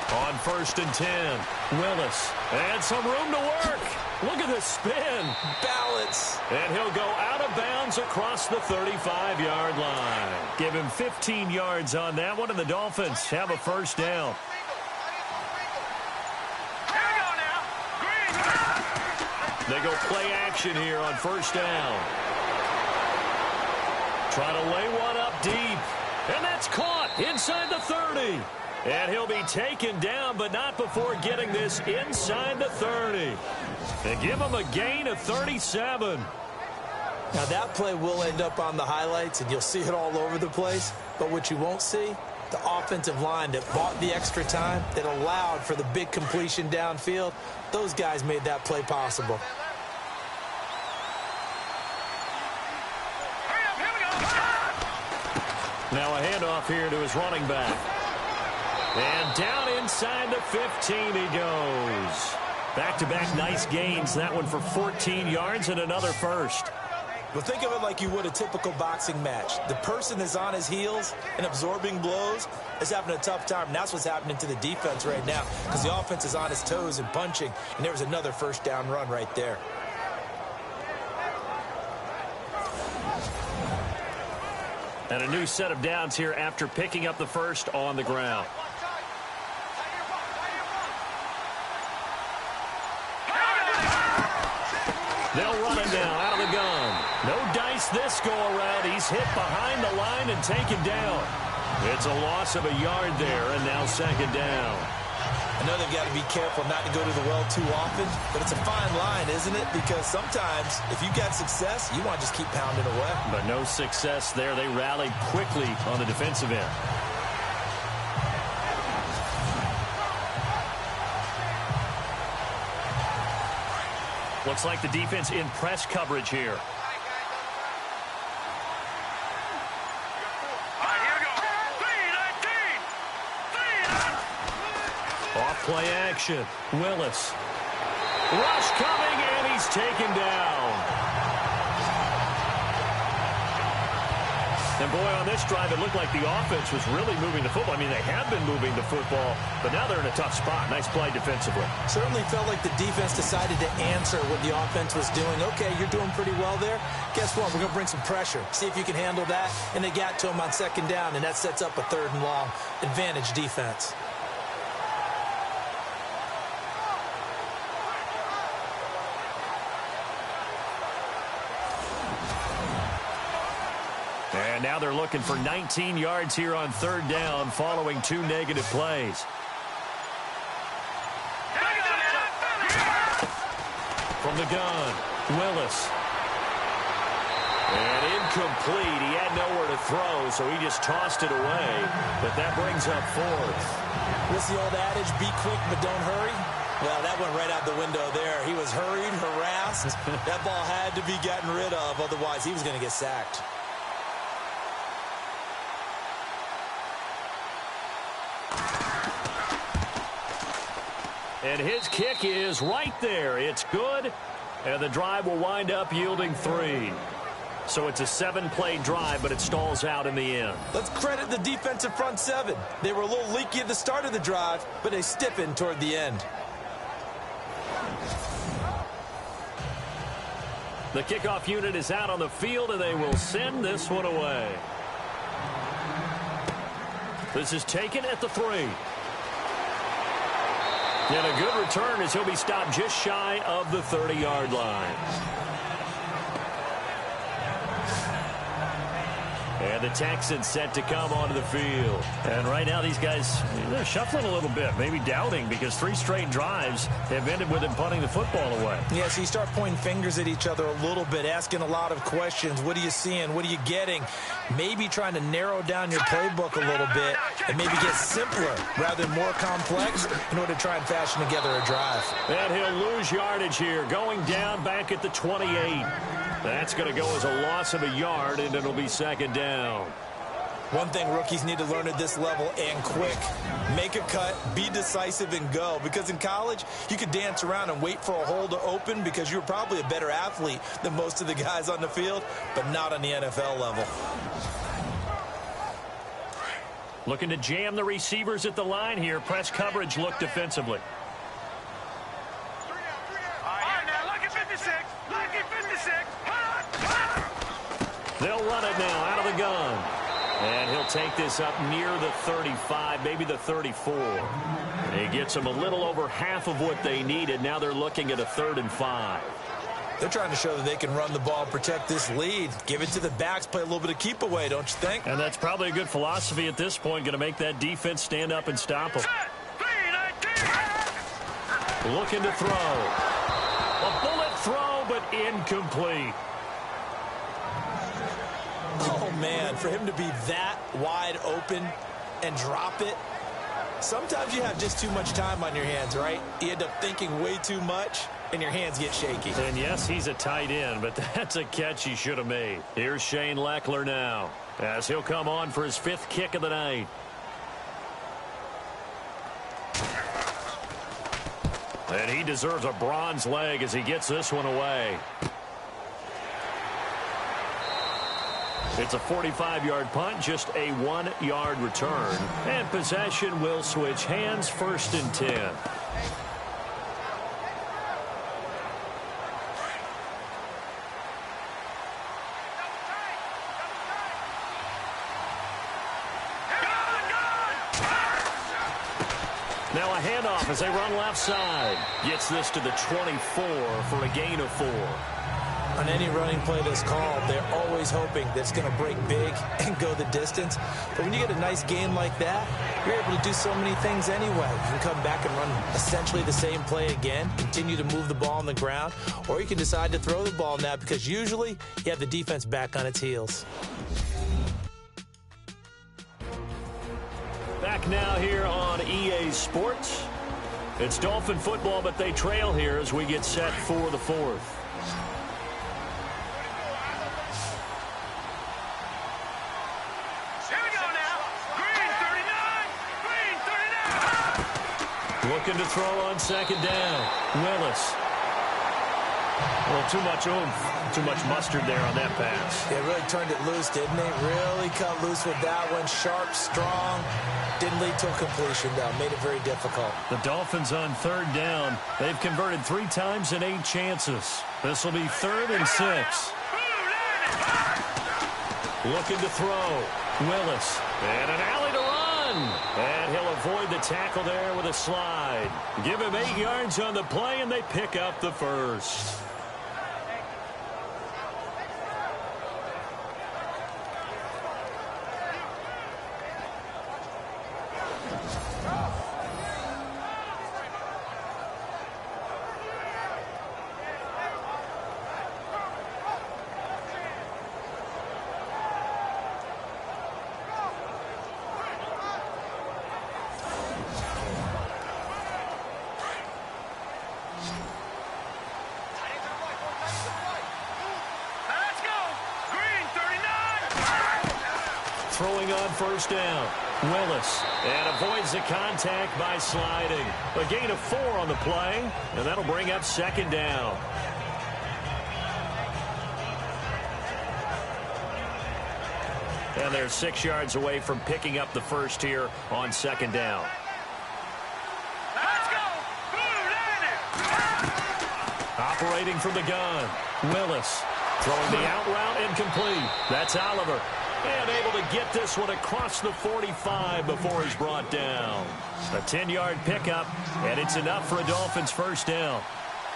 On 1st and 10, Willis. And some room to work. Look at this spin. Balance. And he'll go out of bounds across the 35-yard line. Give him 15 yards on that one, and the Dolphins have a first down. Here we go now. Green. They go play action here on 1st down. Try to lay one up deep. And that's caught inside the 30. And he'll be taken down, but not before getting this inside the 30. They give him a gain of 37. Now, that play will end up on the highlights, and you'll see it all over the place. But what you won't see, the offensive line that bought the extra time, that allowed for the big completion downfield, those guys made that play possible. Now a handoff here to his running back. And down inside the 15 he goes. Back-to-back nice gains. That one for 14 yards and another first. Well, think of it like you would a typical boxing match. The person that's on his heels and absorbing blows is having a tough time. And that's what's happening to the defense right now because the offense is on his toes and punching. And there was another first down run right there. And a new set of downs here after picking up the first on the ground. They'll run him down out of the gun. No dice this go-around. He's hit behind the line and taken down. It's a loss of a yard there, and now 2nd down. I know they've got to be careful not to go to the well too often, but it's a fine line, isn't it? Because sometimes, if you got success, you want to just keep pounding away. But no success there. They rallied quickly on the defensive end. Looks like the defense in press coverage here. Off play action. Willis. Rush coming, and he's taken down. And boy, on this drive, it looked like the offense was really moving the football. I mean, they have been moving the football, but now they're in a tough spot. Nice play defensively. Certainly felt like the defense decided to answer what the offense was doing. Okay, you're doing pretty well there. Guess what? We're going to bring some pressure. See if you can handle that. And they got to him on 2nd down, and that sets up a 3rd and long. Advantage defense. And now they're looking for 19 yards here on 3rd down following 2 negative plays. From the gun, Willis. And incomplete. He had nowhere to throw, so he just tossed it away. But that brings up 4th. What's the old adage? Be quick, but don't hurry. Well, that went right out the window there. He was hurried, harassed. That ball had to be gotten rid of, otherwise he was going to get sacked. And his kick is right there. It's good, and the drive will wind up yielding 3. So it's a 7-play drive, but it stalls out in the end. Let's credit the defensive front 7. They were a little leaky at the start of the drive, but they stiffened toward the end. The kickoff unit is out on the field, and they will send this one away. This is taken at the 3. And a good return as he'll be stopped just shy of the 30-yard line. And the Texans set to come onto the field. And right now these guys, they're shuffling a little bit, maybe doubting, because 3 straight drives have ended with them punting the football away. Yeah, so you start pointing fingers at each other a little bit, asking a lot of questions. What are you seeing? What are you getting? Maybe trying to narrow down your playbook a little bit and maybe get simpler rather than more complex in order to try and fashion together a drive. And he'll lose yardage here, going down back at the 28. That's going to go as a loss of a yard, and it'll be 2nd down. One thing rookies need to learn at this level, and quick, make a cut, be decisive, and go. Because in college, you could dance around and wait for a hole to open because you're probably a better athlete than most of the guys on the field, but not on the NFL level. Looking to jam the receivers at the line here. Press coverage look defensively. They'll run it now out of the gun. And he'll take this up near the 35, maybe the 34. He gets them a little over half of what they needed. Now they're looking at a 3rd and 5. They're trying to show that they can run the ball, protect this lead. Give it to the backs, play a little bit of keep away, don't you think? And that's probably a good philosophy at this point, going to make that defense stand up and stop them. Looking to throw. A bullet throw, but incomplete. Oh, man, for him to be that wide open and drop it. Sometimes you have just too much time on your hands, right? You end up thinking way too much, and your hands get shaky. And yes, he's a tight end, but that's a catch he should have made. Here's Shane Leckler now, as he'll come on for his 5th kick of the night. And he deserves a bronze leg as he gets this one away. It's a 45-yard punt, just a 1-yard return. And possession will switch hands, 1st and 10. Now a handoff as they run left side. Gets this to the 24 for a gain of 4. On any running play that's called, they're always hoping that it's going to break big and go the distance. But when you get a nice gain like that, you're able to do so many things anyway. You can come back and run essentially the same play again, continue to move the ball on the ground, or you can decide to throw the ball now because usually you have the defense back on its heels. Back now here on EA Sports. It's Dolphin football, but they trail here as we get set for the 4th. Looking to throw on 2nd down. Willis. Well, too much oomph, too much mustard there on that pass. They really turned it loose, didn't they? Really cut loose with that one. Sharp, strong. Didn't lead to a completion, though. Made it very difficult. The Dolphins on 3rd down. They've converted 3 times in 8 chances. This will be 3rd and 6. Looking to throw. Willis. And an alley to run. And he'll avoid the tackle there with a slide. Give him 8 yards on the play, and they pick up the 1st. Throwing on 1st down. Willis. And avoids the contact by sliding. A gain of 4 on the play. And that'll bring up 2nd down. And they're 6 yards away from picking up the 1st here on 2nd down. Let's go! Operating from the gun. Willis. Throwing the out route incomplete. That's Oliver. And able to get this one across the 45 before he's brought down. A 10-yard pickup, and it's enough for a Dolphins first down.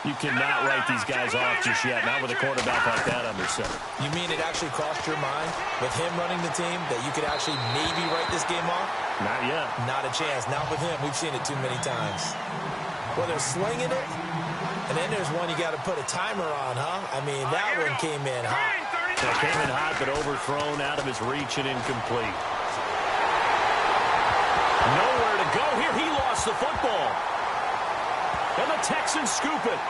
You cannot write these guys off just yet, not with a quarterback like that under center. You mean it actually crossed your mind with him running the team that you could actually maybe write this game off? Not yet. Not a chance. Not with him. We've seen it too many times. Well, they're slinging it, and then there's one you got to put a timer on, huh? I mean, that one came in hot. It came in hot, but overthrown out of his reach and incomplete. Nowhere to go here. He lost the football. And the Texans scoop it.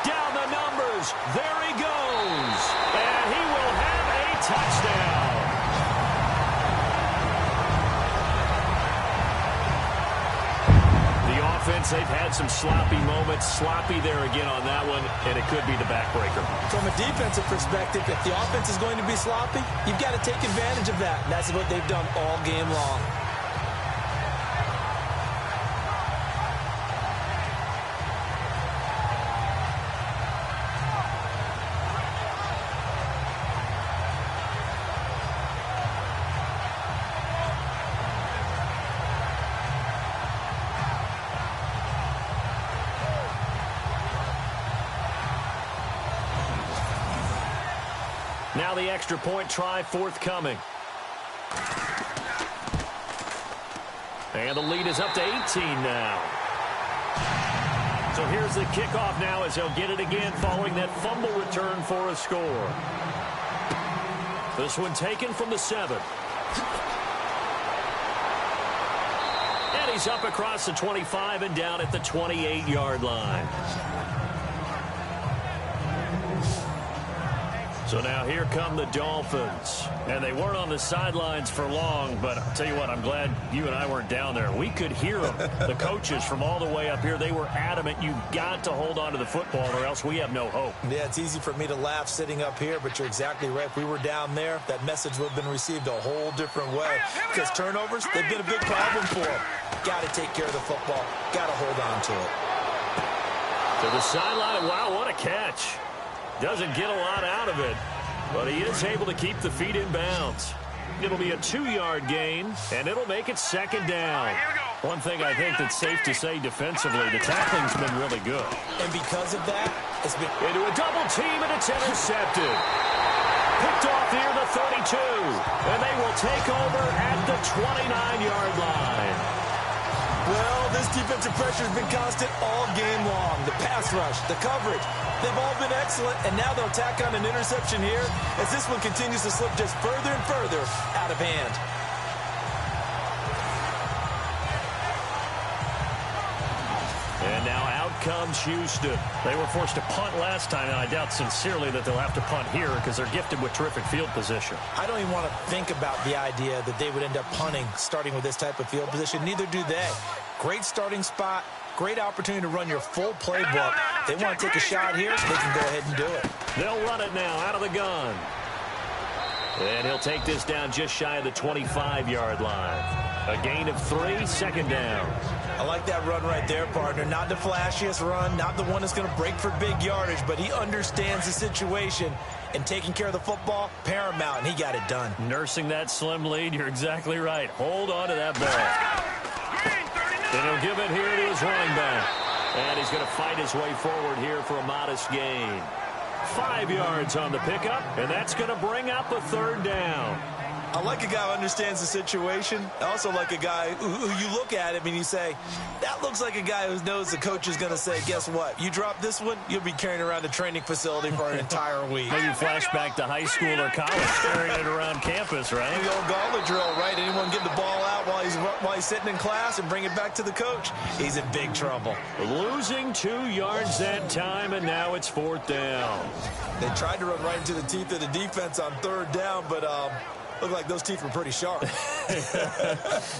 Down the numbers. There he goes. And he will have a touchdown. The offense, they've had some sloppy moments. Sloppy there again on that one, and it could be the backbreaker. From a defensive perspective, if the offense is going to be sloppy, you've got to take advantage of that. And that's what they've done all game long. Now the extra point try forthcoming. And the lead is up to 18 now. So here's the kickoff now as he'll get it again following that fumble return for a score. This one taken from the 7. And he's up across the 25 and down at the 28-yard line. So now here come the Dolphins. And they weren't on the sidelines for long, but I'll tell you what, I'm glad you and I weren't down there. We could hear them. The coaches from all the way up here, they were adamant, you've got to hold on to the football or else we have no hope. Yeah, it's easy for me to laugh sitting up here, but you're exactly right. If we were down there, that message would have been received a whole different way. Because turnovers, they've been a big problem for them. Got to take care of the football. Got to hold on to it. To the sideline. Wow, what a catch. Doesn't get a lot out of it, but he is able to keep the feet in bounds. It'll be a 2-yard gain, and it'll make it second down. One thing I think that's safe to say defensively, the tackling's been really good. And because of that, it's been into a double team, and it's intercepted. Picked off near the 32, and they will take over at the 29-yard line. Well, this defensive pressure has been constant all game long. The pass rush, the coverage, they've all been excellent, and now they'll tack on an interception here as this one continues to slip just further and further out of hand. And now out comes Houston. They were forced to punt last time, and I doubt sincerely that they'll have to punt here because they're gifted with terrific field position. I don't even want to think about the idea that they would end up punting starting with this type of field position. Neither do they. Great starting spot, great opportunity to run your full playbook. They want to take a shot here, they can go ahead and do it. They'll run it now out of the gun. And he'll take this down just shy of the 25-yard line. A gain of 3, second down. I like that run right there, partner. Not the flashiest run, not the one that's going to break for big yardage, but he understands the situation, and taking care of the football, paramount, and he got it done. Nursing that slim lead, you're exactly right. Hold on to that ball. And he'll give it here to his running back. And he's going to fight his way forward here for a modest gain. 5 yards on the pickup, and that's going to bring up a third down. I like a guy who understands the situation. I also like a guy who you look at him and you say, that looks like a guy who knows the coach is going to say, guess what? You drop this one, you'll be carrying around the training facility for an entire week. Maybe flashback to high school or college, carrying it around campus, right? The old gauntlet drill, right? Anyone get the ball out while he's sitting in class and bring it back to the coach? He's in big trouble. Losing 2 yards that time, and now it's 4th down. They tried to run right into the teeth of the defense on 3rd down, but looked like those teeth were pretty sharp.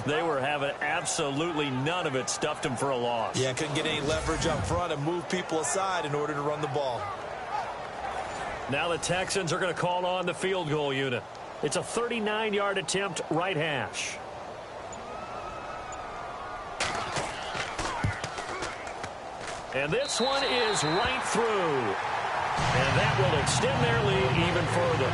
They were having absolutely none of it. Stuffed them for a loss. Yeah, couldn't get any leverage up front and move people aside in order to run the ball. Now the Texans are going to call on the field goal unit. It's a 39-yard attempt, right hash. And this one is right through. And that will extend their lead even further.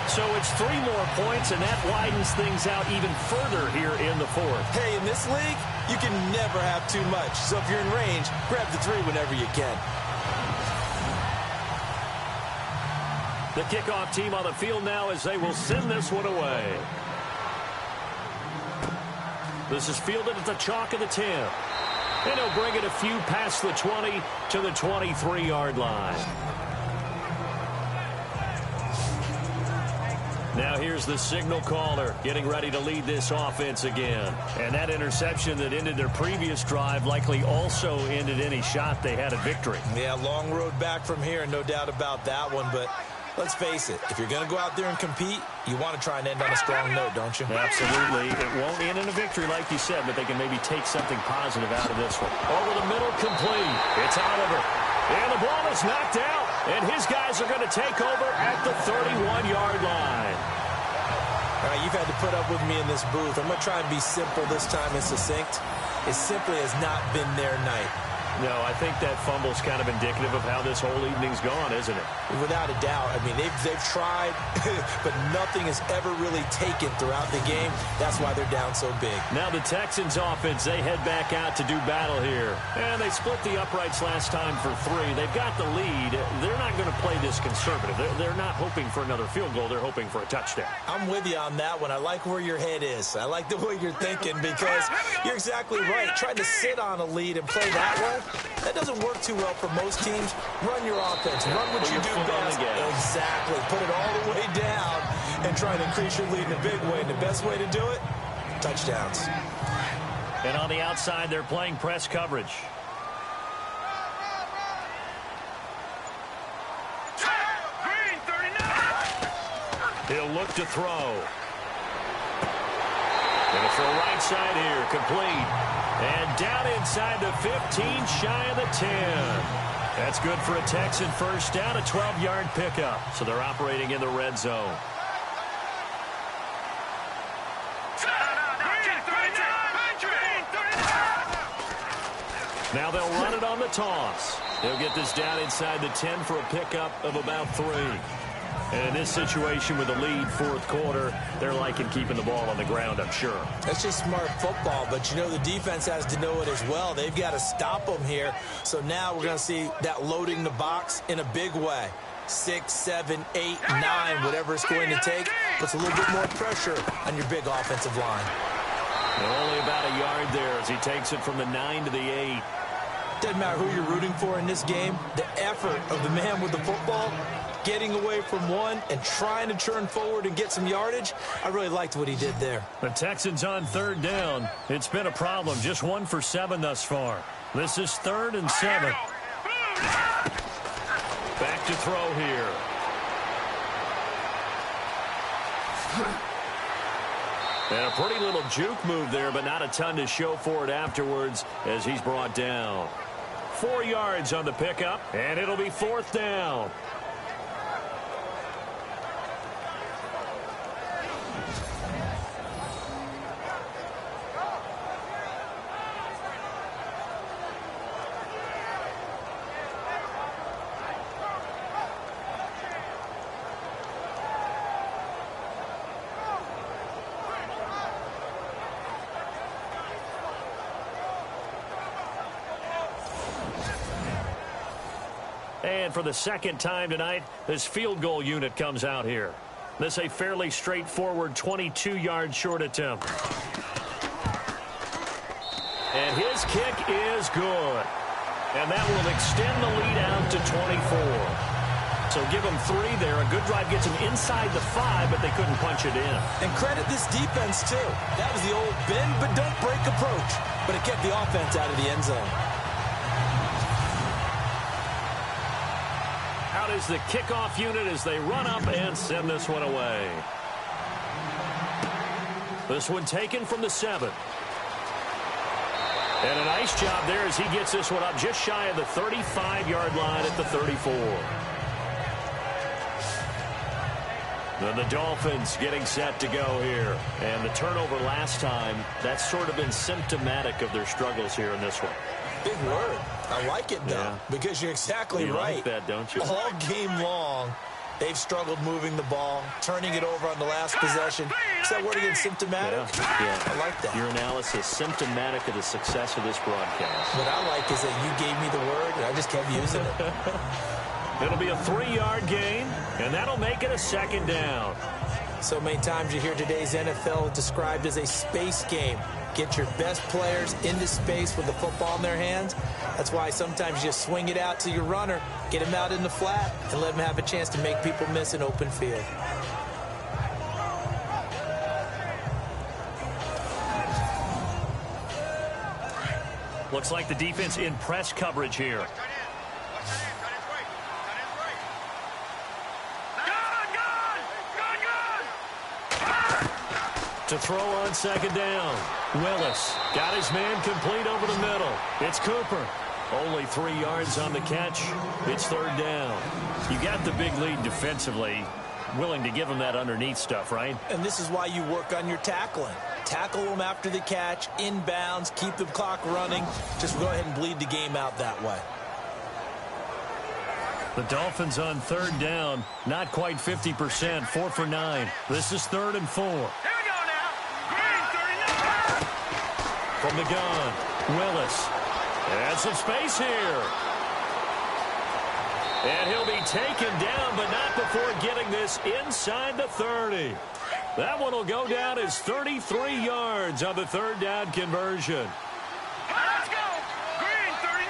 So it's 3 more points, and that widens things out even further here in the fourth. Hey, in this league, you can never have too much. So if you're in range, grab the 3 whenever you can. The kickoff team on the field now as they will send this one away. This is fielded at the chalk of the 10. And he'll bring it a few past the 20 to the 23-yard line. Now here's the signal caller getting ready to lead this offense again. And that interception that ended their previous drive likely also ended any shot they had at victory. Yeah, long road back from here, no doubt about that one. But let's face it, if you're going to go out there and compete, you want to try and end on a strong note, don't you? Absolutely. It won't end in a victory like you said, but they can maybe take something positive out of this one. Over the middle, complete. It's Oliver. And the ball is knocked out. And his guys are going to take over at the 31-yard line. All right, you've had to put up with me in this booth. I'm going to try and be simple this time and succinct. It simply has not been their night. No, I think that fumble's kind of indicative of how this whole evening's gone, isn't it? Without a doubt. I mean, they've tried, but nothing has ever really taken throughout the game. That's why they're down so big. Now the Texans offense, they head back out to do battle here. And they split the uprights last time for 3. They've got the lead. They're not going to play this conservative. They're not hoping for another field goal. They're hoping for a touchdown. I'm with you on that one. I like where your head is. I like the way you're thinking because you're exactly right. Trying to sit on a lead and play that way, that doesn't work too well for most teams. Run your offense. Run what you do best. Exactly. Put it all the way down and try and increase your lead in a big way. And the best way to do it, touchdowns. And on the outside, they're playing press coverage. Green, 39. He'll look to throw. Gonna throw right side here. Complete. And down inside the 15, shy of the 10. That's good for a Texan first down, a 12-yard pickup. So they're operating in the red zone. Now they'll run it on the toss. They'll get this down inside the 10 for a pickup of about 3. And in this situation with the lead fourth quarter, they're liking keeping the ball on the ground, I'm sure. That's just smart football, but, you know, the defense has to know it as well. They've got to stop them here. So now we're going to see that loading the box in a big way. 6, 7, 8, 9, whatever it's going to take, puts a little bit more pressure on your big offensive line. And only about a yard there as he takes it from the 9 to the 8. Doesn't matter who you're rooting for in this game. The effort of the man with the football, getting away from one and trying to turn forward and get some yardage, I really liked what he did there. The Texans on 3rd down. It's been a problem. Just 1 for 7 thus far. This is 3rd and 7. Back to throw here. And a pretty little juke move there, but not a ton to show for it afterwards as he's brought down. 4 yards on the pickup, and it'll be 4th down. And for the second time tonight, this field goal unit comes out here. This a fairly straightforward 22-yard short attempt. And his kick is good. And that will extend the lead out to 24. So give them 3 there. A good drive gets them inside the 5, but they couldn't punch it in. And credit this defense, too. That was the old bend but don't break approach. But it kept the offense out of the end zone. Out is the kickoff unit as they run up and send this one away. This one taken from the 7. And a nice job there as he gets this one up just shy of the 35-yard line at the 34. Then the Dolphins getting set to go here. And the turnover last time, that's sort of been symptomatic of their struggles here in this one. Big word. I like it, though, because you're exactly right. You like that, don't you? All game long, They've struggled moving the ball, turning it over on the last possession. Is that word again, symptomatic? Yeah. I like that. Your analysis, symptomatic of the success of this broadcast. What I like is that you gave me the word, and I just kept using it. It'll be a 3-yard gain, and that'll make it a 2nd down. So many times you hear today's NFL described as a space game. Get your best players into space with the football in their hands. That's why sometimes you just swing it out to your runner, get him out in the flat, and let him have a chance to make people miss an open field. Looks like the defense in press coverage here. To throw on 2nd down. Willis got his man complete over the middle. It's Cooper. Only 3 yards on the catch. It's 3rd down. You got the big lead defensively. Willing to give him that underneath stuff, right? And this is why you work on your tackling. Tackle them after the catch, inbounds, keep the clock running. Just go ahead and bleed the game out that way. The Dolphins on 3rd down. Not quite 50%. 4 for 9. This is 3rd and 4. From the gun, Willis. And some space here. And he'll be taken down, but not before getting this inside the 30. That one will go down as 33 yards on the 3rd down conversion. Let's go! Green 39!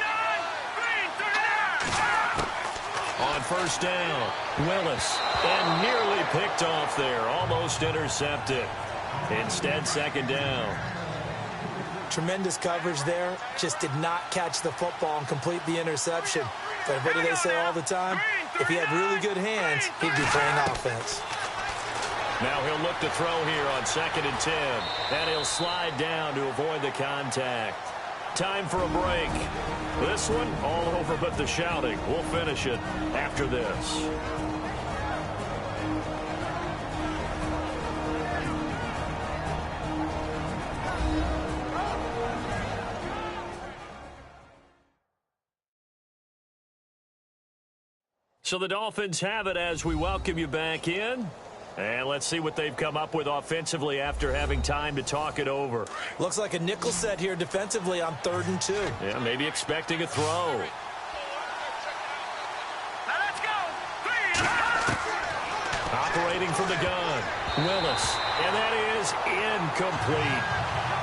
Green 39! On 1st down, Willis. And nearly picked off there. Almost intercepted. Instead, 2nd down. Tremendous coverage there. Just did not catch the football and complete the interception. But what do they say all the time? If he had really good hands, he'd be playing offense. Now he'll look to throw here on 2nd and 10. And he'll slide down to avoid the contact. Time for a break. This one all over but the shouting. We'll finish it after this. So the Dolphins have it as we welcome you back in. And let's see what they've come up with offensively after having time to talk it over. Looks like a nickel set here defensively on 3rd and 2. Yeah, maybe expecting a throw. Now let's go! Operating from the gun, Willis. And that is incomplete.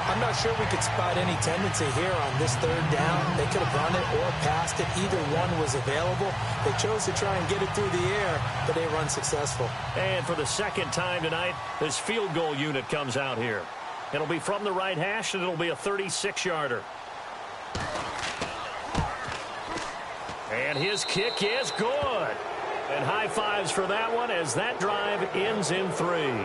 I'm not sure we could spot any tendency here on this 3rd down. They could have run it or passed it. Either one was available. They chose to try and get it through the air, but they were unsuccessful. And for the 2nd time tonight, this field goal unit comes out here. It'll be from the right hash, and it'll be a 36-yarder. And his kick is good. And high fives for that one as that drive ends in 3.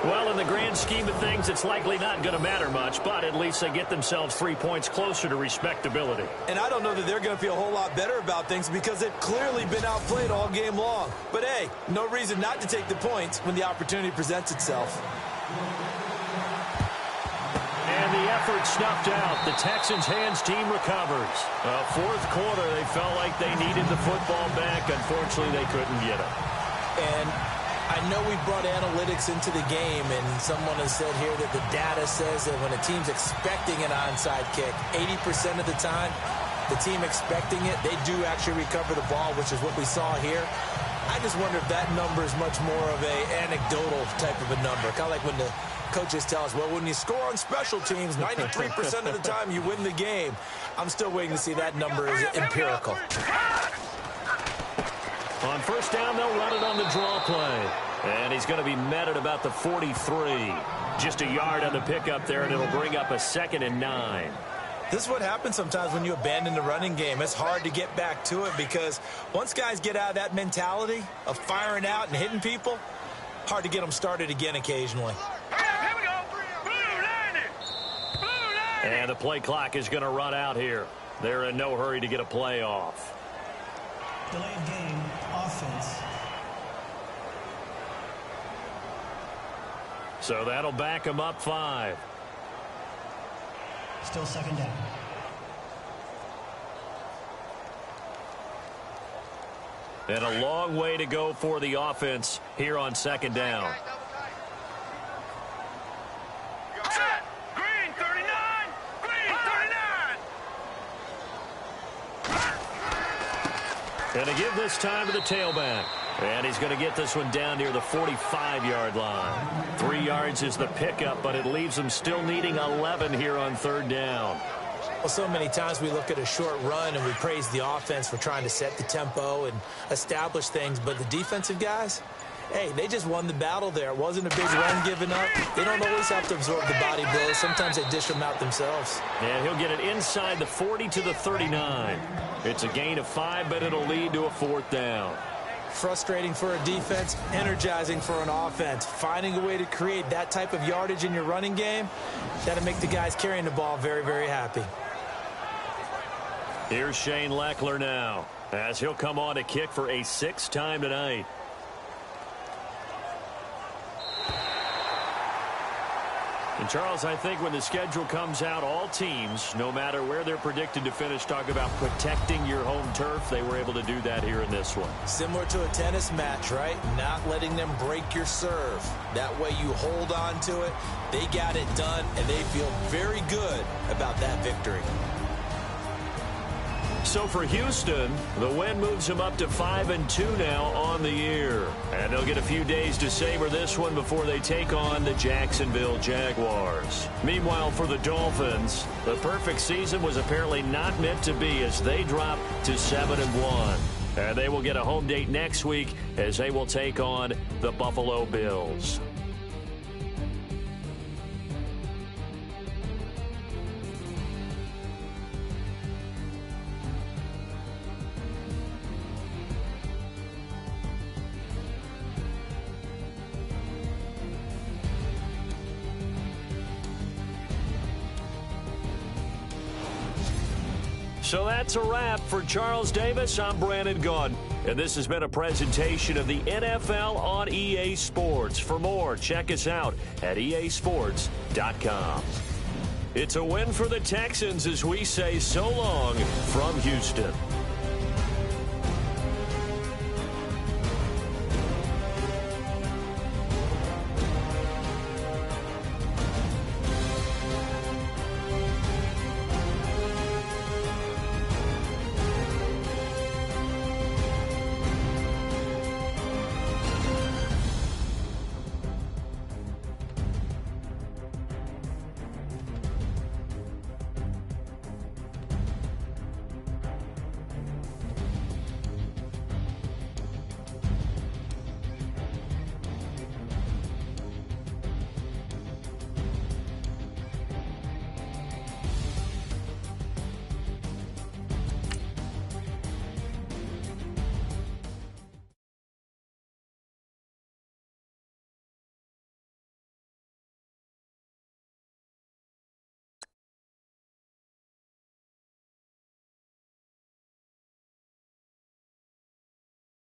Well, in the grand scheme of things, it's likely not going to matter much, but at least they get themselves 3 points closer to respectability. And I don't know that they're going to feel a whole lot better about things because they've clearly been outplayed all game long. But, hey, no reason not to take the points when the opportunity presents itself. And the effort snuffed out. The Texans' hands team recovers. 4th quarter, they felt like they needed the football back. Unfortunately, they couldn't get it. And I know we brought analytics into the game, and someone has said here that the data says that when a team's expecting an onside kick, 80% of the time, the team expecting it, they do actually recover the ball, which is what we saw here. I just wonder if that number is much more of a anecdotal type of a number. Kind of like when the coaches tell us, well, when you score on special teams, 93% of the time you win the game. I'm still waiting to see that number is empirical. On 1st down, they'll run it on the draw play. And he's going to be met at about the 43. Just a yard on the pickup there, and it'll bring up a 2nd and 9. This is what happens sometimes when you abandon the running game. It's hard to get back to it because once guys get out of that mentality of firing out and hitting people, hard to get them started again occasionally. Here we go! Blue 90! And the play clock is going to run out here. They're in no hurry to get a play off. Delayed game, offense. So that'll back them up 5. Still 2nd down. And a long way to go for the offense here on second down. Set. Green 39. Green 39. And to give this time to the tailback. And he's going to get this one down near the 45-yard line. 3 yards is the pickup, but it leaves him still needing 11 here on third down. Well, so many times we look at a short run and we praise the offense for trying to set the tempo and establish things, but the defensive guys, hey, they just won the battle there. It wasn't a big run given up. They don't always have to absorb the body blows. Sometimes they dish them out themselves. And he'll get it inside the 40 to the 39. It's a gain of 5, but it'll lead to a 4th down. Frustrating for a defense, energizing for an offense. Finding a way to create that type of yardage in your running game, that'll make the guys carrying the ball very, very happy. Here's Shane Leckler now, as he'll come on to kick for a 6th time tonight. And, Charles, I think when the schedule comes out, all teams, no matter where they're predicted to finish, talk about protecting your home turf. They were able to do that here in this one. Similar to a tennis match, right? Not letting them break your serve. That way you hold on to it. They got it done, and they feel very good about that victory. So for Houston, the win moves them up to 5-2 now on the year. And they'll get a few days to savor this one before they take on the Jacksonville Jaguars. Meanwhile, for the Dolphins, the perfect season was apparently not meant to be as they drop to 7-1. And they will get a home date next week as they will take on the Buffalo Bills. So that's a wrap. For Charles Davis, I'm Brandon Gaudin. And this has been a presentation of the NFL on EA Sports. For more, check us out at easports.com. It's a win for the Texans as we say so long from Houston.